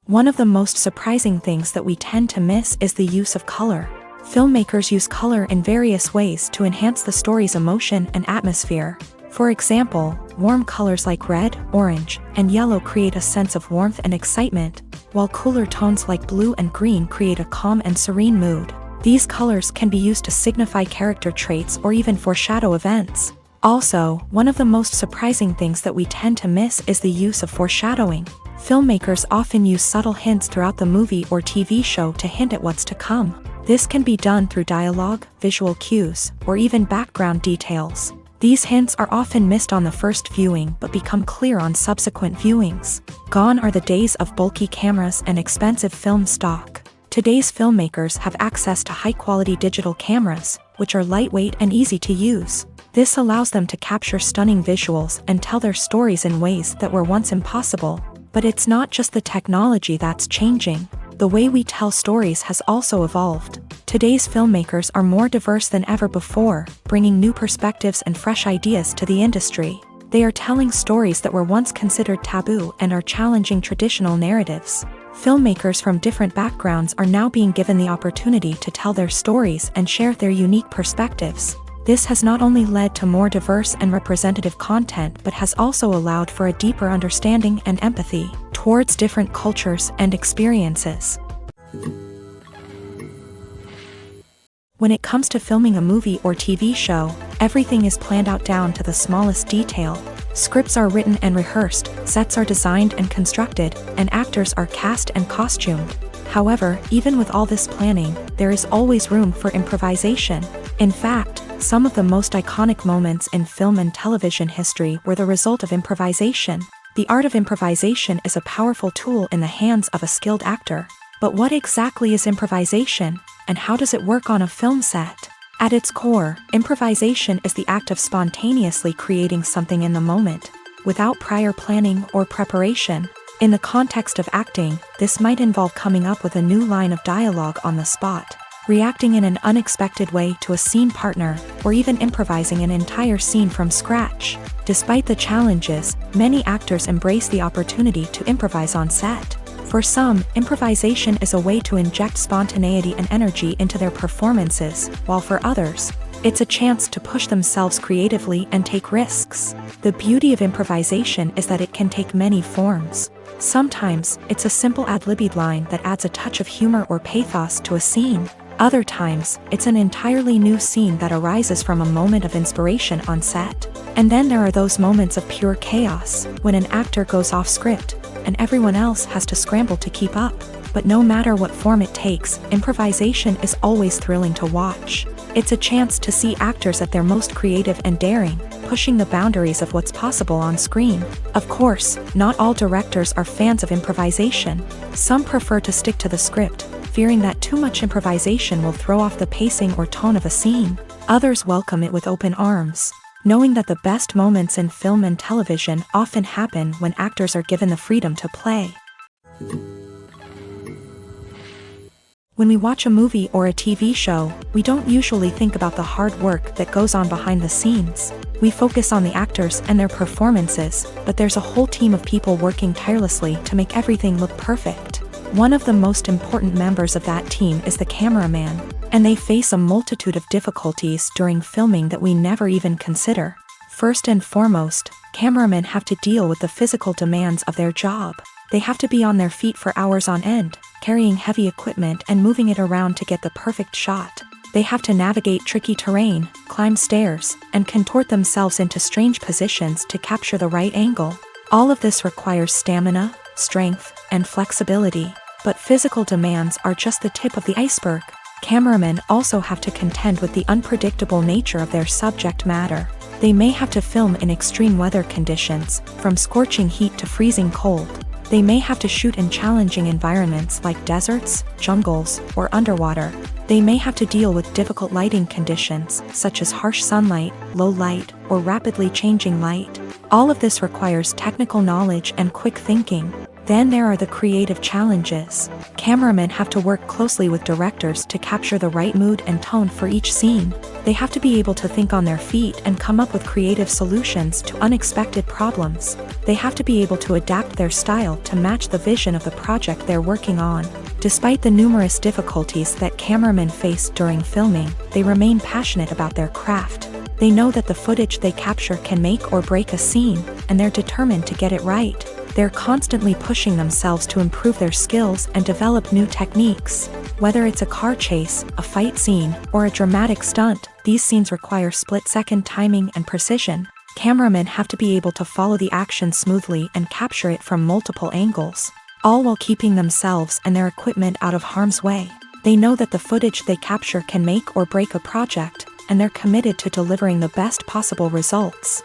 One of the most surprising things that we tend to miss is the use of color. Filmmakers use color in various ways to enhance the story's emotion and atmosphere. For example, warm colors like red, orange, and yellow create a sense of warmth and excitement, while cooler tones like blue and green create a calm and serene mood. These colors can be used to signify character traits or even foreshadow events. Also, one of the most surprising things that we tend to miss is the use of foreshadowing. Filmmakers often use subtle hints throughout the movie or TV show to hint at what's to come. This can be done through dialogue, visual cues, or even background details. These hints are often missed on the first viewing but become clear on subsequent viewings. Gone are the days of bulky cameras and expensive film stock. Today's filmmakers have access to high-quality digital cameras, which are lightweight and easy to use. This allows them to capture stunning visuals and tell their stories in ways that were once impossible. But it's not just the technology that's changing. The way we tell stories has also evolved. Today's filmmakers are more diverse than ever before, bringing new perspectives and fresh ideas to the industry. They are telling stories that were once considered taboo and are challenging traditional narratives. Filmmakers from different backgrounds are now being given the opportunity to tell their stories and share their unique perspectives. This has not only led to more diverse and representative content but has also allowed for a deeper understanding and empathy towards different cultures and experiences. When it comes to filming a movie or TV show, everything is planned out down to the smallest detail. Scripts are written and rehearsed, sets are designed and constructed, and actors are cast and costumed. However, even with all this planning, there is always room for improvisation. In fact, some of the most iconic moments in film and television history were the result of improvisation. The art of improvisation is a powerful tool in the hands of a skilled actor. But what exactly is improvisation, and how does it work on a film set? At its core, improvisation is the act of spontaneously creating something in the moment, without prior planning or preparation. In the context of acting, this might involve coming up with a new line of dialogue on the spot, reacting in an unexpected way to a scene partner, or even improvising an entire scene from scratch. Despite the challenges, many actors embrace the opportunity to improvise on set. For some, improvisation is a way to inject spontaneity and energy into their performances, while for others, it's a chance to push themselves creatively and take risks. The beauty of improvisation is that it can take many forms. Sometimes, it's a simple ad-libbed line that adds a touch of humor or pathos to a scene. Other times, it's an entirely new scene that arises from a moment of inspiration on set. And then there are those moments of pure chaos, when an actor goes off script, and everyone else has to scramble to keep up. But no matter what form it takes, improvisation is always thrilling to watch. It's a chance to see actors at their most creative and daring, pushing the boundaries of what's possible on screen. Of course, not all directors are fans of improvisation. Some prefer to stick to the script, fearing that too much improvisation will throw off the pacing or tone of a scene. Others welcome it with open arms, knowing that the best moments in film and television often happen when actors are given the freedom to play. When we watch a movie or a TV show, we don't usually think about the hard work that goes on behind the scenes. We focus on the actors and their performances, but there's a whole team of people working tirelessly to make everything look perfect. One of the most important members of that team is the cameraman, and they face a multitude of difficulties during filming that we never even consider. First and foremost, cameramen have to deal with the physical demands of their job. They have to be on their feet for hours on end, carrying heavy equipment and moving it around to get the perfect shot. They have to navigate tricky terrain, climb stairs, and contort themselves into strange positions to capture the right angle. All of this requires stamina, strength, and flexibility. But physical demands are just the tip of the iceberg. Cameramen also have to contend with the unpredictable nature of their subject matter. They may have to film in extreme weather conditions, from scorching heat to freezing cold. They may have to shoot in challenging environments like deserts, jungles, or underwater. They may have to deal with difficult lighting conditions, such as harsh sunlight, low light, or rapidly changing light. All of this requires technical knowledge and quick thinking. Then there are the creative challenges. Cameramen have to work closely with directors to capture the right mood and tone for each scene. They have to be able to think on their feet and come up with creative solutions to unexpected problems. They have to be able to adapt their style to match the vision of the project they're working on. Despite the numerous difficulties that cameramen face during filming, they remain passionate about their craft. They know that the footage they capture can make or break a scene, and they're determined to get it right. They're constantly pushing themselves to improve their skills and develop new techniques. Whether it's a car chase, a fight scene, or a dramatic stunt, these scenes require split-second timing and precision. Cameramen have to be able to follow the action smoothly and capture it from multiple angles, all while keeping themselves and their equipment out of harm's way. They know that the footage they capture can make or break a project, and they're committed to delivering the best possible results.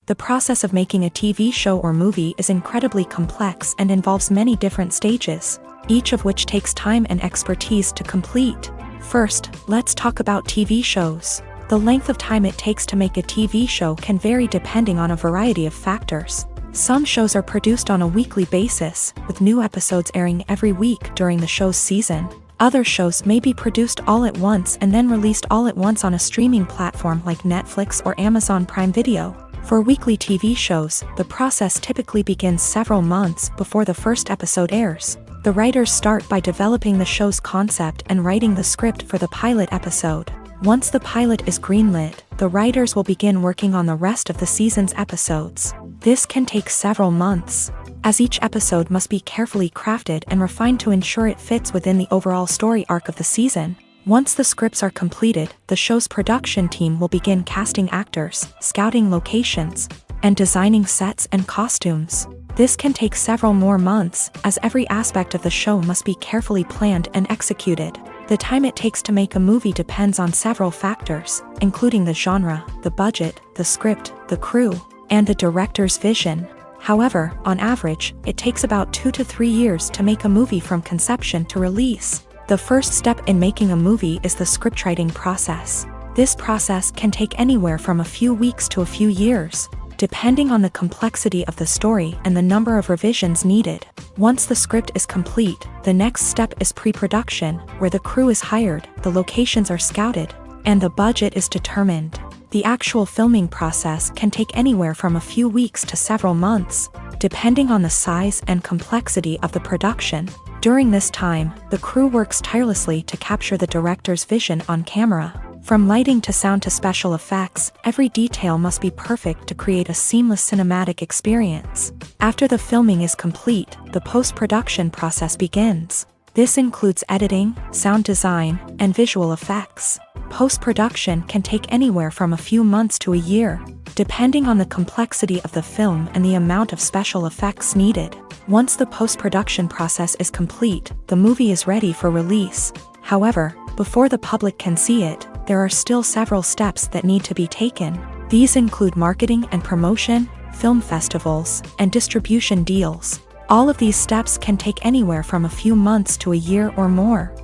The process of making a TV show or movie is incredibly complex and involves many different stages, each of which takes time and expertise to complete. First, let's talk about TV shows. The length of time it takes to make a TV show can vary depending on a variety of factors. Some shows are produced on a weekly basis, with new episodes airing every week during the show's season. Other shows may be produced all at once and then released all at once on a streaming platform like Netflix or Amazon Prime Video. For weekly TV shows, the process typically begins several months before the first episode airs. The writers start by developing the show's concept and writing the script for the pilot episode. Once the pilot is greenlit, the writers will begin working on the rest of the season's episodes. This can take several months, as each episode must be carefully crafted and refined to ensure it fits within the overall story arc of the season. Once the scripts are completed, the show's production team will begin casting actors, scouting locations, and designing sets and costumes. This can take several more months, as every aspect of the show must be carefully planned and executed. The time it takes to make a movie depends on several factors, including the genre, the budget, the script, the crew, and the director's vision. However, on average, it takes about 2 to 3 years to make a movie from conception to release. The first step in making a movie is the scriptwriting process. This process can take anywhere from a few weeks to a few years, depending on the complexity of the story and the number of revisions needed. Once the script is complete, the next step is pre-production, where the crew is hired, the locations are scouted, and the budget is determined. The actual filming process can take anywhere from a few weeks to several months. depending on the size and complexity of the production. During this time, the crew works tirelessly to capture the director's vision on camera. From lighting to sound to special effects, every detail must be perfect to create a seamless cinematic experience. After the filming is complete, the post-production process begins. This includes editing, sound design, and visual effects. Post-production can take anywhere from a few months to a year, depending on the complexity of the film and the amount of special effects needed. Once the post-production process is complete, the movie is ready for release. However, before the public can see it, there are still several steps that need to be taken. These include marketing and promotion, film festivals, and distribution deals. All of these steps can take anywhere from a few months to a year or more.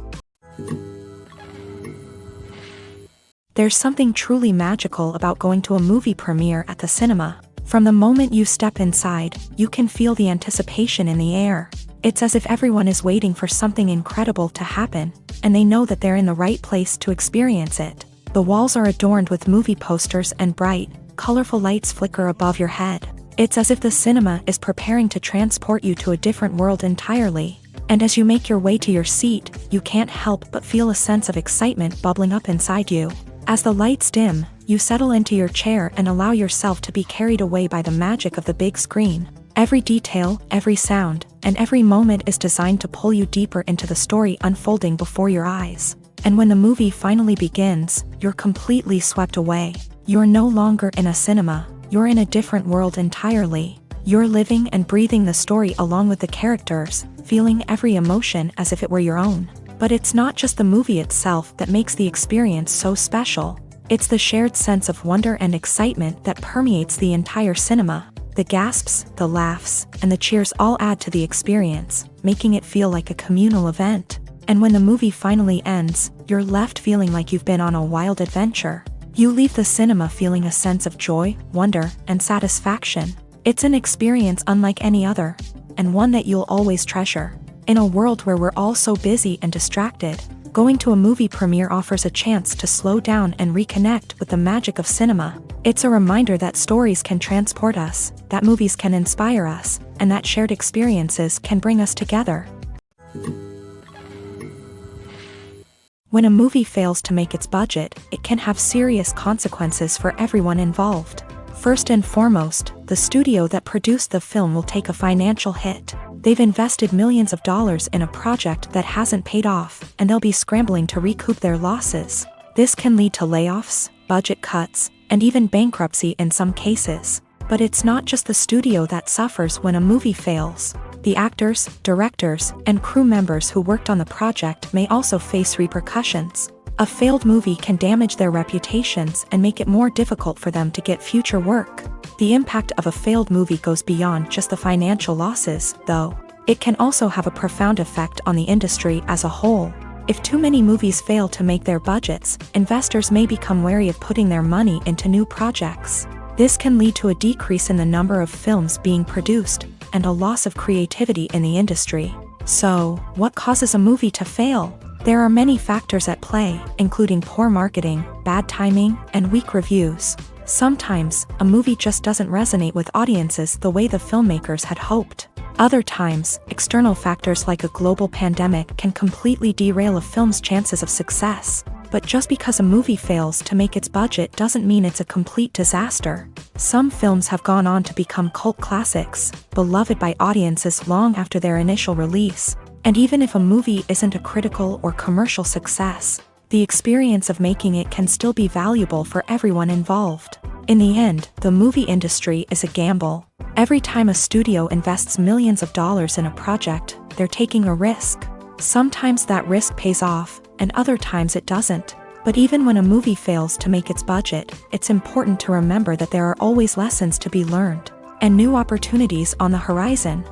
There's something truly magical about going to a movie premiere at the cinema. From the moment you step inside, you can feel the anticipation in the air. It's as if everyone is waiting for something incredible to happen, and they know that they're in the right place to experience it. The walls are adorned with movie posters and bright, colorful lights flicker above your head. It's as if the cinema is preparing to transport you to a different world entirely. And as you make your way to your seat, you can't help but feel a sense of excitement bubbling up inside you. As the lights dim, you settle into your chair and allow yourself to be carried away by the magic of the big screen. Every detail, every sound, and every moment is designed to pull you deeper into the story unfolding before your eyes. And when the movie finally begins, you're completely swept away. You're no longer in a cinema, you're in a different world entirely. You're living and breathing the story along with the characters, feeling every emotion as if it were your own. But it's not just the movie itself that makes the experience so special. It's the shared sense of wonder and excitement that permeates the entire cinema. The gasps, the laughs, and the cheers all add to the experience, making it feel like a communal event. And when the movie finally ends, you're left feeling like you've been on a wild adventure. You leave the cinema feeling a sense of joy, wonder, and satisfaction. It's an experience unlike any other, and one that you'll always treasure. In a world where we're all so busy and distracted, going to a movie premiere offers a chance to slow down and reconnect with the magic of cinema. It's a reminder that stories can transport us, that movies can inspire us, and that shared experiences can bring us together. When a movie fails to make its budget, it can have serious consequences for everyone involved. First and foremost, the studio that produced the film will take a financial hit. They've invested millions of dollars in a project that hasn't paid off, and they'll be scrambling to recoup their losses. This can lead to layoffs, budget cuts, and even bankruptcy in some cases. But it's not just the studio that suffers when a movie fails. The actors, directors, and crew members who worked on the project may also face repercussions. A failed movie can damage their reputations and make it more difficult for them to get future work. The impact of a failed movie goes beyond just the financial losses, though. It can also have a profound effect on the industry as a whole. If too many movies fail to make their budgets, investors may become wary of putting their money into new projects. This can lead to a decrease in the number of films being produced, and a loss of creativity in the industry. So, what causes a movie to fail? There are many factors at play, including poor marketing, bad timing, and weak reviews. Sometimes, a movie just doesn't resonate with audiences the way the filmmakers had hoped. Other times, external factors like a global pandemic can completely derail a film's chances of success. But just because a movie fails to make its budget doesn't mean it's a complete disaster. Some films have gone on to become cult classics, beloved by audiences long after their initial release. And even if a movie isn't a critical or commercial success, the experience of making it can still be valuable for everyone involved. In the end, the movie industry is a gamble. Every time a studio invests millions of dollars in a project, they're taking a risk. Sometimes that risk pays off, and other times it doesn't. But even when a movie fails to make its budget, it's important to remember that there are always lessons to be learned, and new opportunities on the horizon.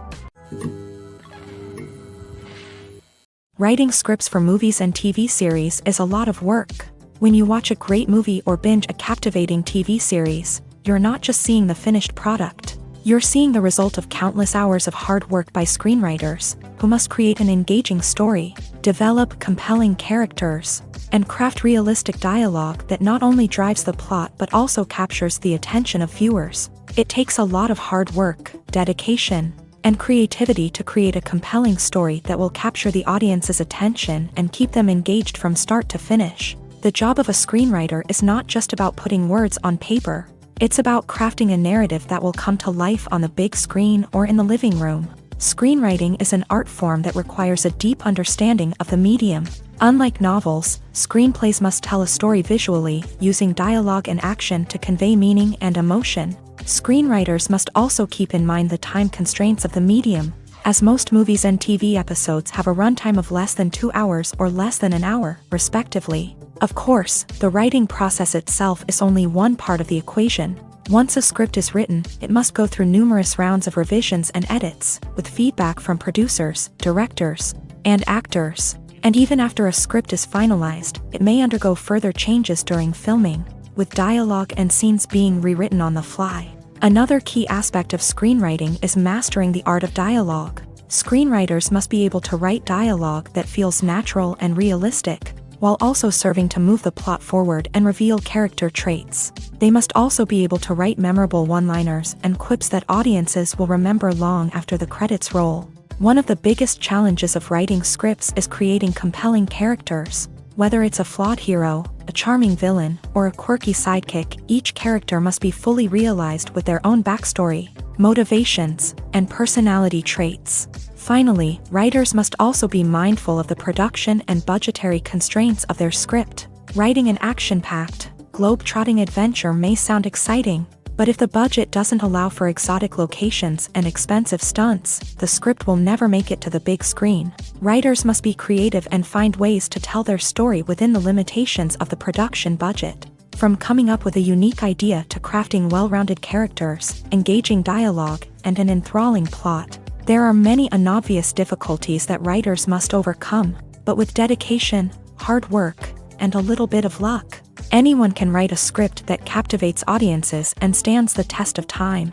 Writing scripts for movies and TV series is a lot of work. When you watch a great movie or binge a captivating TV series, you're not just seeing the finished product. You're seeing the result of countless hours of hard work by screenwriters, who must create an engaging story, develop compelling characters, and craft realistic dialogue that not only drives the plot but also captures the attention of viewers. It takes a lot of hard work, dedication, and creativity to create a compelling story that will capture the audience's attention and keep them engaged from start to finish. The job of a screenwriter is not just about putting words on paper. It's about crafting a narrative that will come to life on the big screen or in the living room. Screenwriting is an art form that requires a deep understanding of the medium. Unlike novels, screenplays must tell a story visually, using dialogue and action to convey meaning and emotion. Screenwriters must also keep in mind the time constraints of the medium, as most movies and TV episodes have a runtime of less than 2 hours or less than an hour, respectively. Of course, the writing process itself is only one part of the equation. Once a script is written, it must go through numerous rounds of revisions and edits, with feedback from producers, directors, and actors. And even after a script is finalized, it may undergo further changes during filming, with dialogue and scenes being rewritten on the fly. Another key aspect of screenwriting is mastering the art of dialogue. Screenwriters must be able to write dialogue that feels natural and realistic, while also serving to move the plot forward and reveal character traits. They must also be able to write memorable one-liners and quips that audiences will remember long after the credits roll. One of the biggest challenges of writing scripts is creating compelling characters. Whether it's a flawed hero, a charming villain, or a quirky sidekick, each character must be fully realized with their own backstory, motivations, and personality traits. Finally, writers must also be mindful of the production and budgetary constraints of their script. Writing an action-packed, globe-trotting adventure may sound exciting, but if the budget doesn't allow for exotic locations and expensive stunts, the script will never make it to the big screen. Writers must be creative and find ways to tell their story within the limitations of the production budget. From coming up with a unique idea to crafting well-rounded characters, engaging dialogue, and an enthralling plot, there are many unobvious difficulties that writers must overcome, but with dedication, hard work, and a little bit of luck, anyone can write a script that captivates audiences and stands the test of time.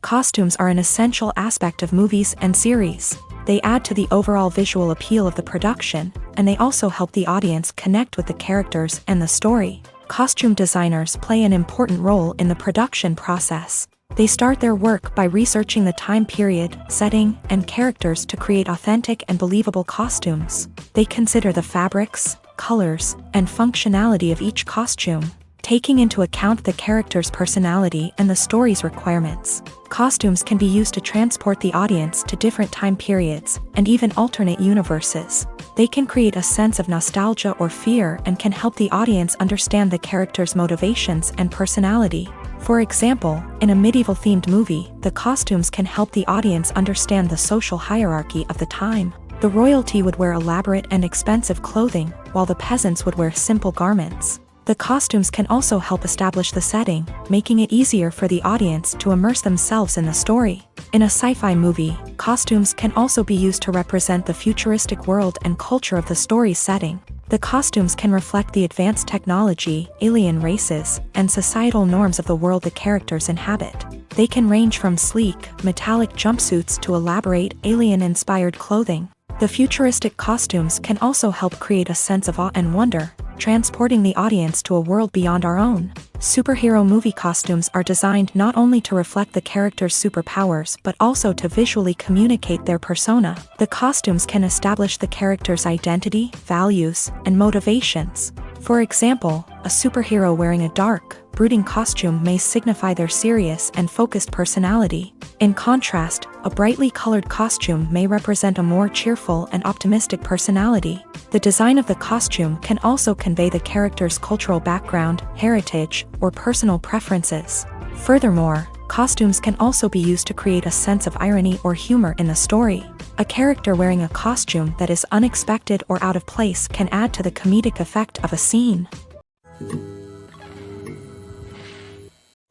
Costumes are an essential aspect of movies and series. They add to the overall visual appeal of the production, and they also help the audience connect with the characters and the story. Costume designers play an important role in the production process. They start their work by researching the time period, setting, and characters to create authentic and believable costumes. They consider the fabrics, colors, and functionality of each costume, taking into account the character's personality and the story's requirements. Costumes can be used to transport the audience to different time periods and even alternate universes. They can create a sense of nostalgia or fear and can help the audience understand the character's motivations and personality. For example, in a medieval-themed movie, the costumes can help the audience understand the social hierarchy of the time. The royalty would wear elaborate and expensive clothing, while the peasants would wear simple garments. The costumes can also help establish the setting, making it easier for the audience to immerse themselves in the story. In a sci-fi movie, costumes can also be used to represent the futuristic world and culture of the story's setting. The costumes can reflect the advanced technology, alien races, and societal norms of the world the characters inhabit. They can range from sleek, metallic jumpsuits to elaborate, alien-inspired clothing. The futuristic costumes can also help create a sense of awe and wonder, transporting the audience to a world beyond our own. Superhero movie costumes are designed not only to reflect the character's superpowers but also to visually communicate their persona. The costumes can establish the character's identity, values, and motivations. For example, a superhero wearing a dark, brooding costume may signify their serious and focused personality. In contrast, a brightly colored costume may represent a more cheerful and optimistic personality. The design of the costume can also convey the character's cultural background, heritage, or personal preferences. Furthermore, costumes can also be used to create a sense of irony or humor in the story. A character wearing a costume that is unexpected or out of place can add to the comedic effect of a scene.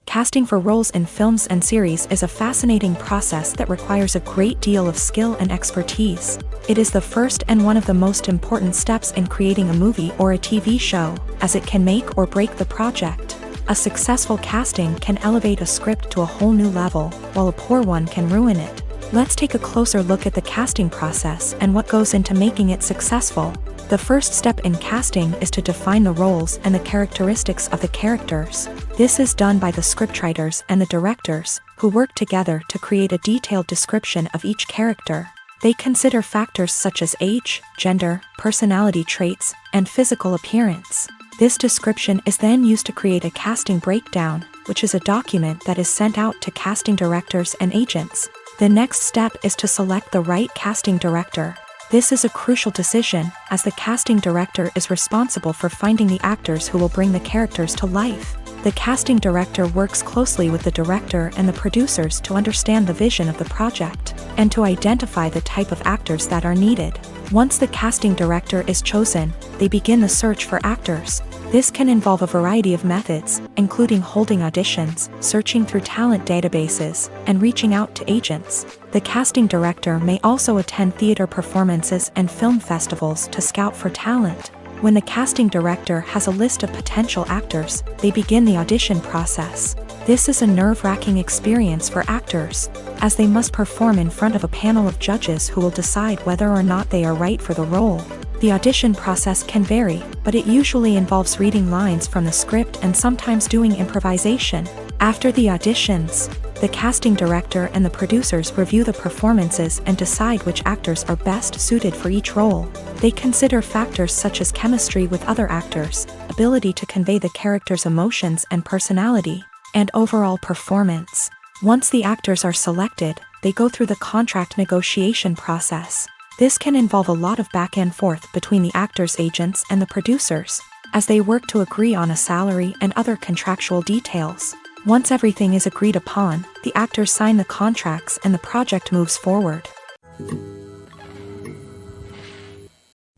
Casting for roles in films and series is a fascinating process that requires a great deal of skill and expertise. It is the first and one of the most important steps in creating a movie or a TV show, as it can make or break the project. A successful casting can elevate a script to a whole new level, while a poor one can ruin it. Let's take a closer look at the casting process and what goes into making it successful. The first step in casting is to define the roles and the characteristics of the characters. This is done by the scriptwriters and the directors, who work together to create a detailed description of each character. They consider factors such as age, gender, personality traits, and physical appearance. This description is then used to create a casting breakdown, which is a document that is sent out to casting directors and agents. The next step is to select the right casting director. This is a crucial decision, as the casting director is responsible for finding the actors who will bring the characters to life. The casting director works closely with the director and the producers to understand the vision of the project, and to identify the type of actors that are needed. Once the casting director is chosen, they begin the search for actors. This can involve a variety of methods, including holding auditions, searching through talent databases, and reaching out to agents. The casting director may also attend theater performances and film festivals to scout for talent. When the casting director has a list of potential actors, they begin the audition process. This is a nerve-wracking experience for actors, as they must perform in front of a panel of judges who will decide whether or not they are right for the role. The audition process can vary, but it usually involves reading lines from the script and sometimes doing improvisation. After the auditions, the casting director and the producers review the performances and decide which actors are best suited for each role. They consider factors such as chemistry with other actors, ability to convey the character's emotions and personality, and overall performance. Once the actors are selected, they go through the contract negotiation process. This can involve a lot of back and forth between the actors' agents and the producers, as they work to agree on a salary and other contractual details. Once everything is agreed upon, the actors sign the contracts and the project moves forward.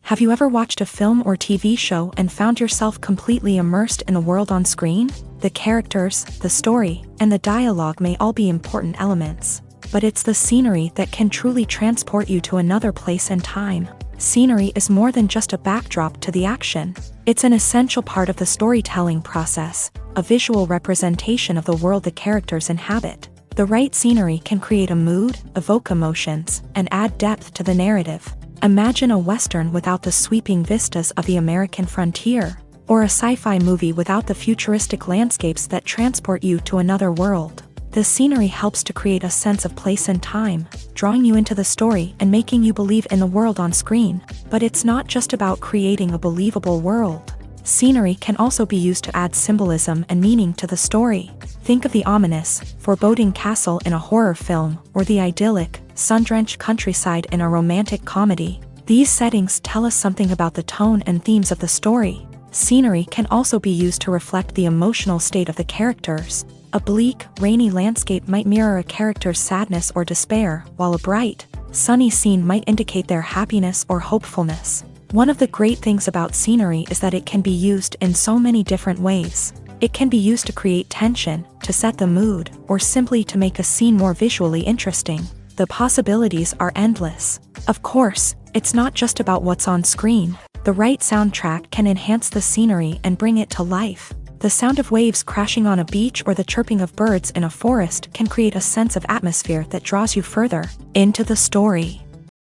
Have you ever watched a film or TV show and found yourself completely immersed in the world on screen? The characters, the story, and the dialogue may all be important elements, but it's the scenery that can truly transport you to another place and time. Scenery is more than just a backdrop to the action. It's an essential part of the storytelling process, a visual representation of the world the characters inhabit. The right scenery can create a mood, evoke emotions, and add depth to the narrative. Imagine a Western without the sweeping vistas of the American frontier, or a sci-fi movie without the futuristic landscapes that transport you to another world. The scenery helps to create a sense of place and time, drawing you into the story and making you believe in the world on screen. But it's not just about creating a believable world. Scenery can also be used to add symbolism and meaning to the story. Think of the ominous, foreboding castle in a horror film, or the idyllic, sun-drenched countryside in a romantic comedy. These settings tell us something about the tone and themes of the story. Scenery can also be used to reflect the emotional state of the characters. A bleak, rainy landscape might mirror a character's sadness or despair, while a bright, sunny scene might indicate their happiness or hopefulness. One of the great things about scenery is that it can be used in so many different ways. It can be used to create tension, to set the mood, or simply to make a scene more visually interesting. The possibilities are endless. Of course, it's not just about what's on screen. The right soundtrack can enhance the scenery and bring it to life. The sound of waves crashing on a beach or the chirping of birds in a forest can create a sense of atmosphere that draws you further into the story.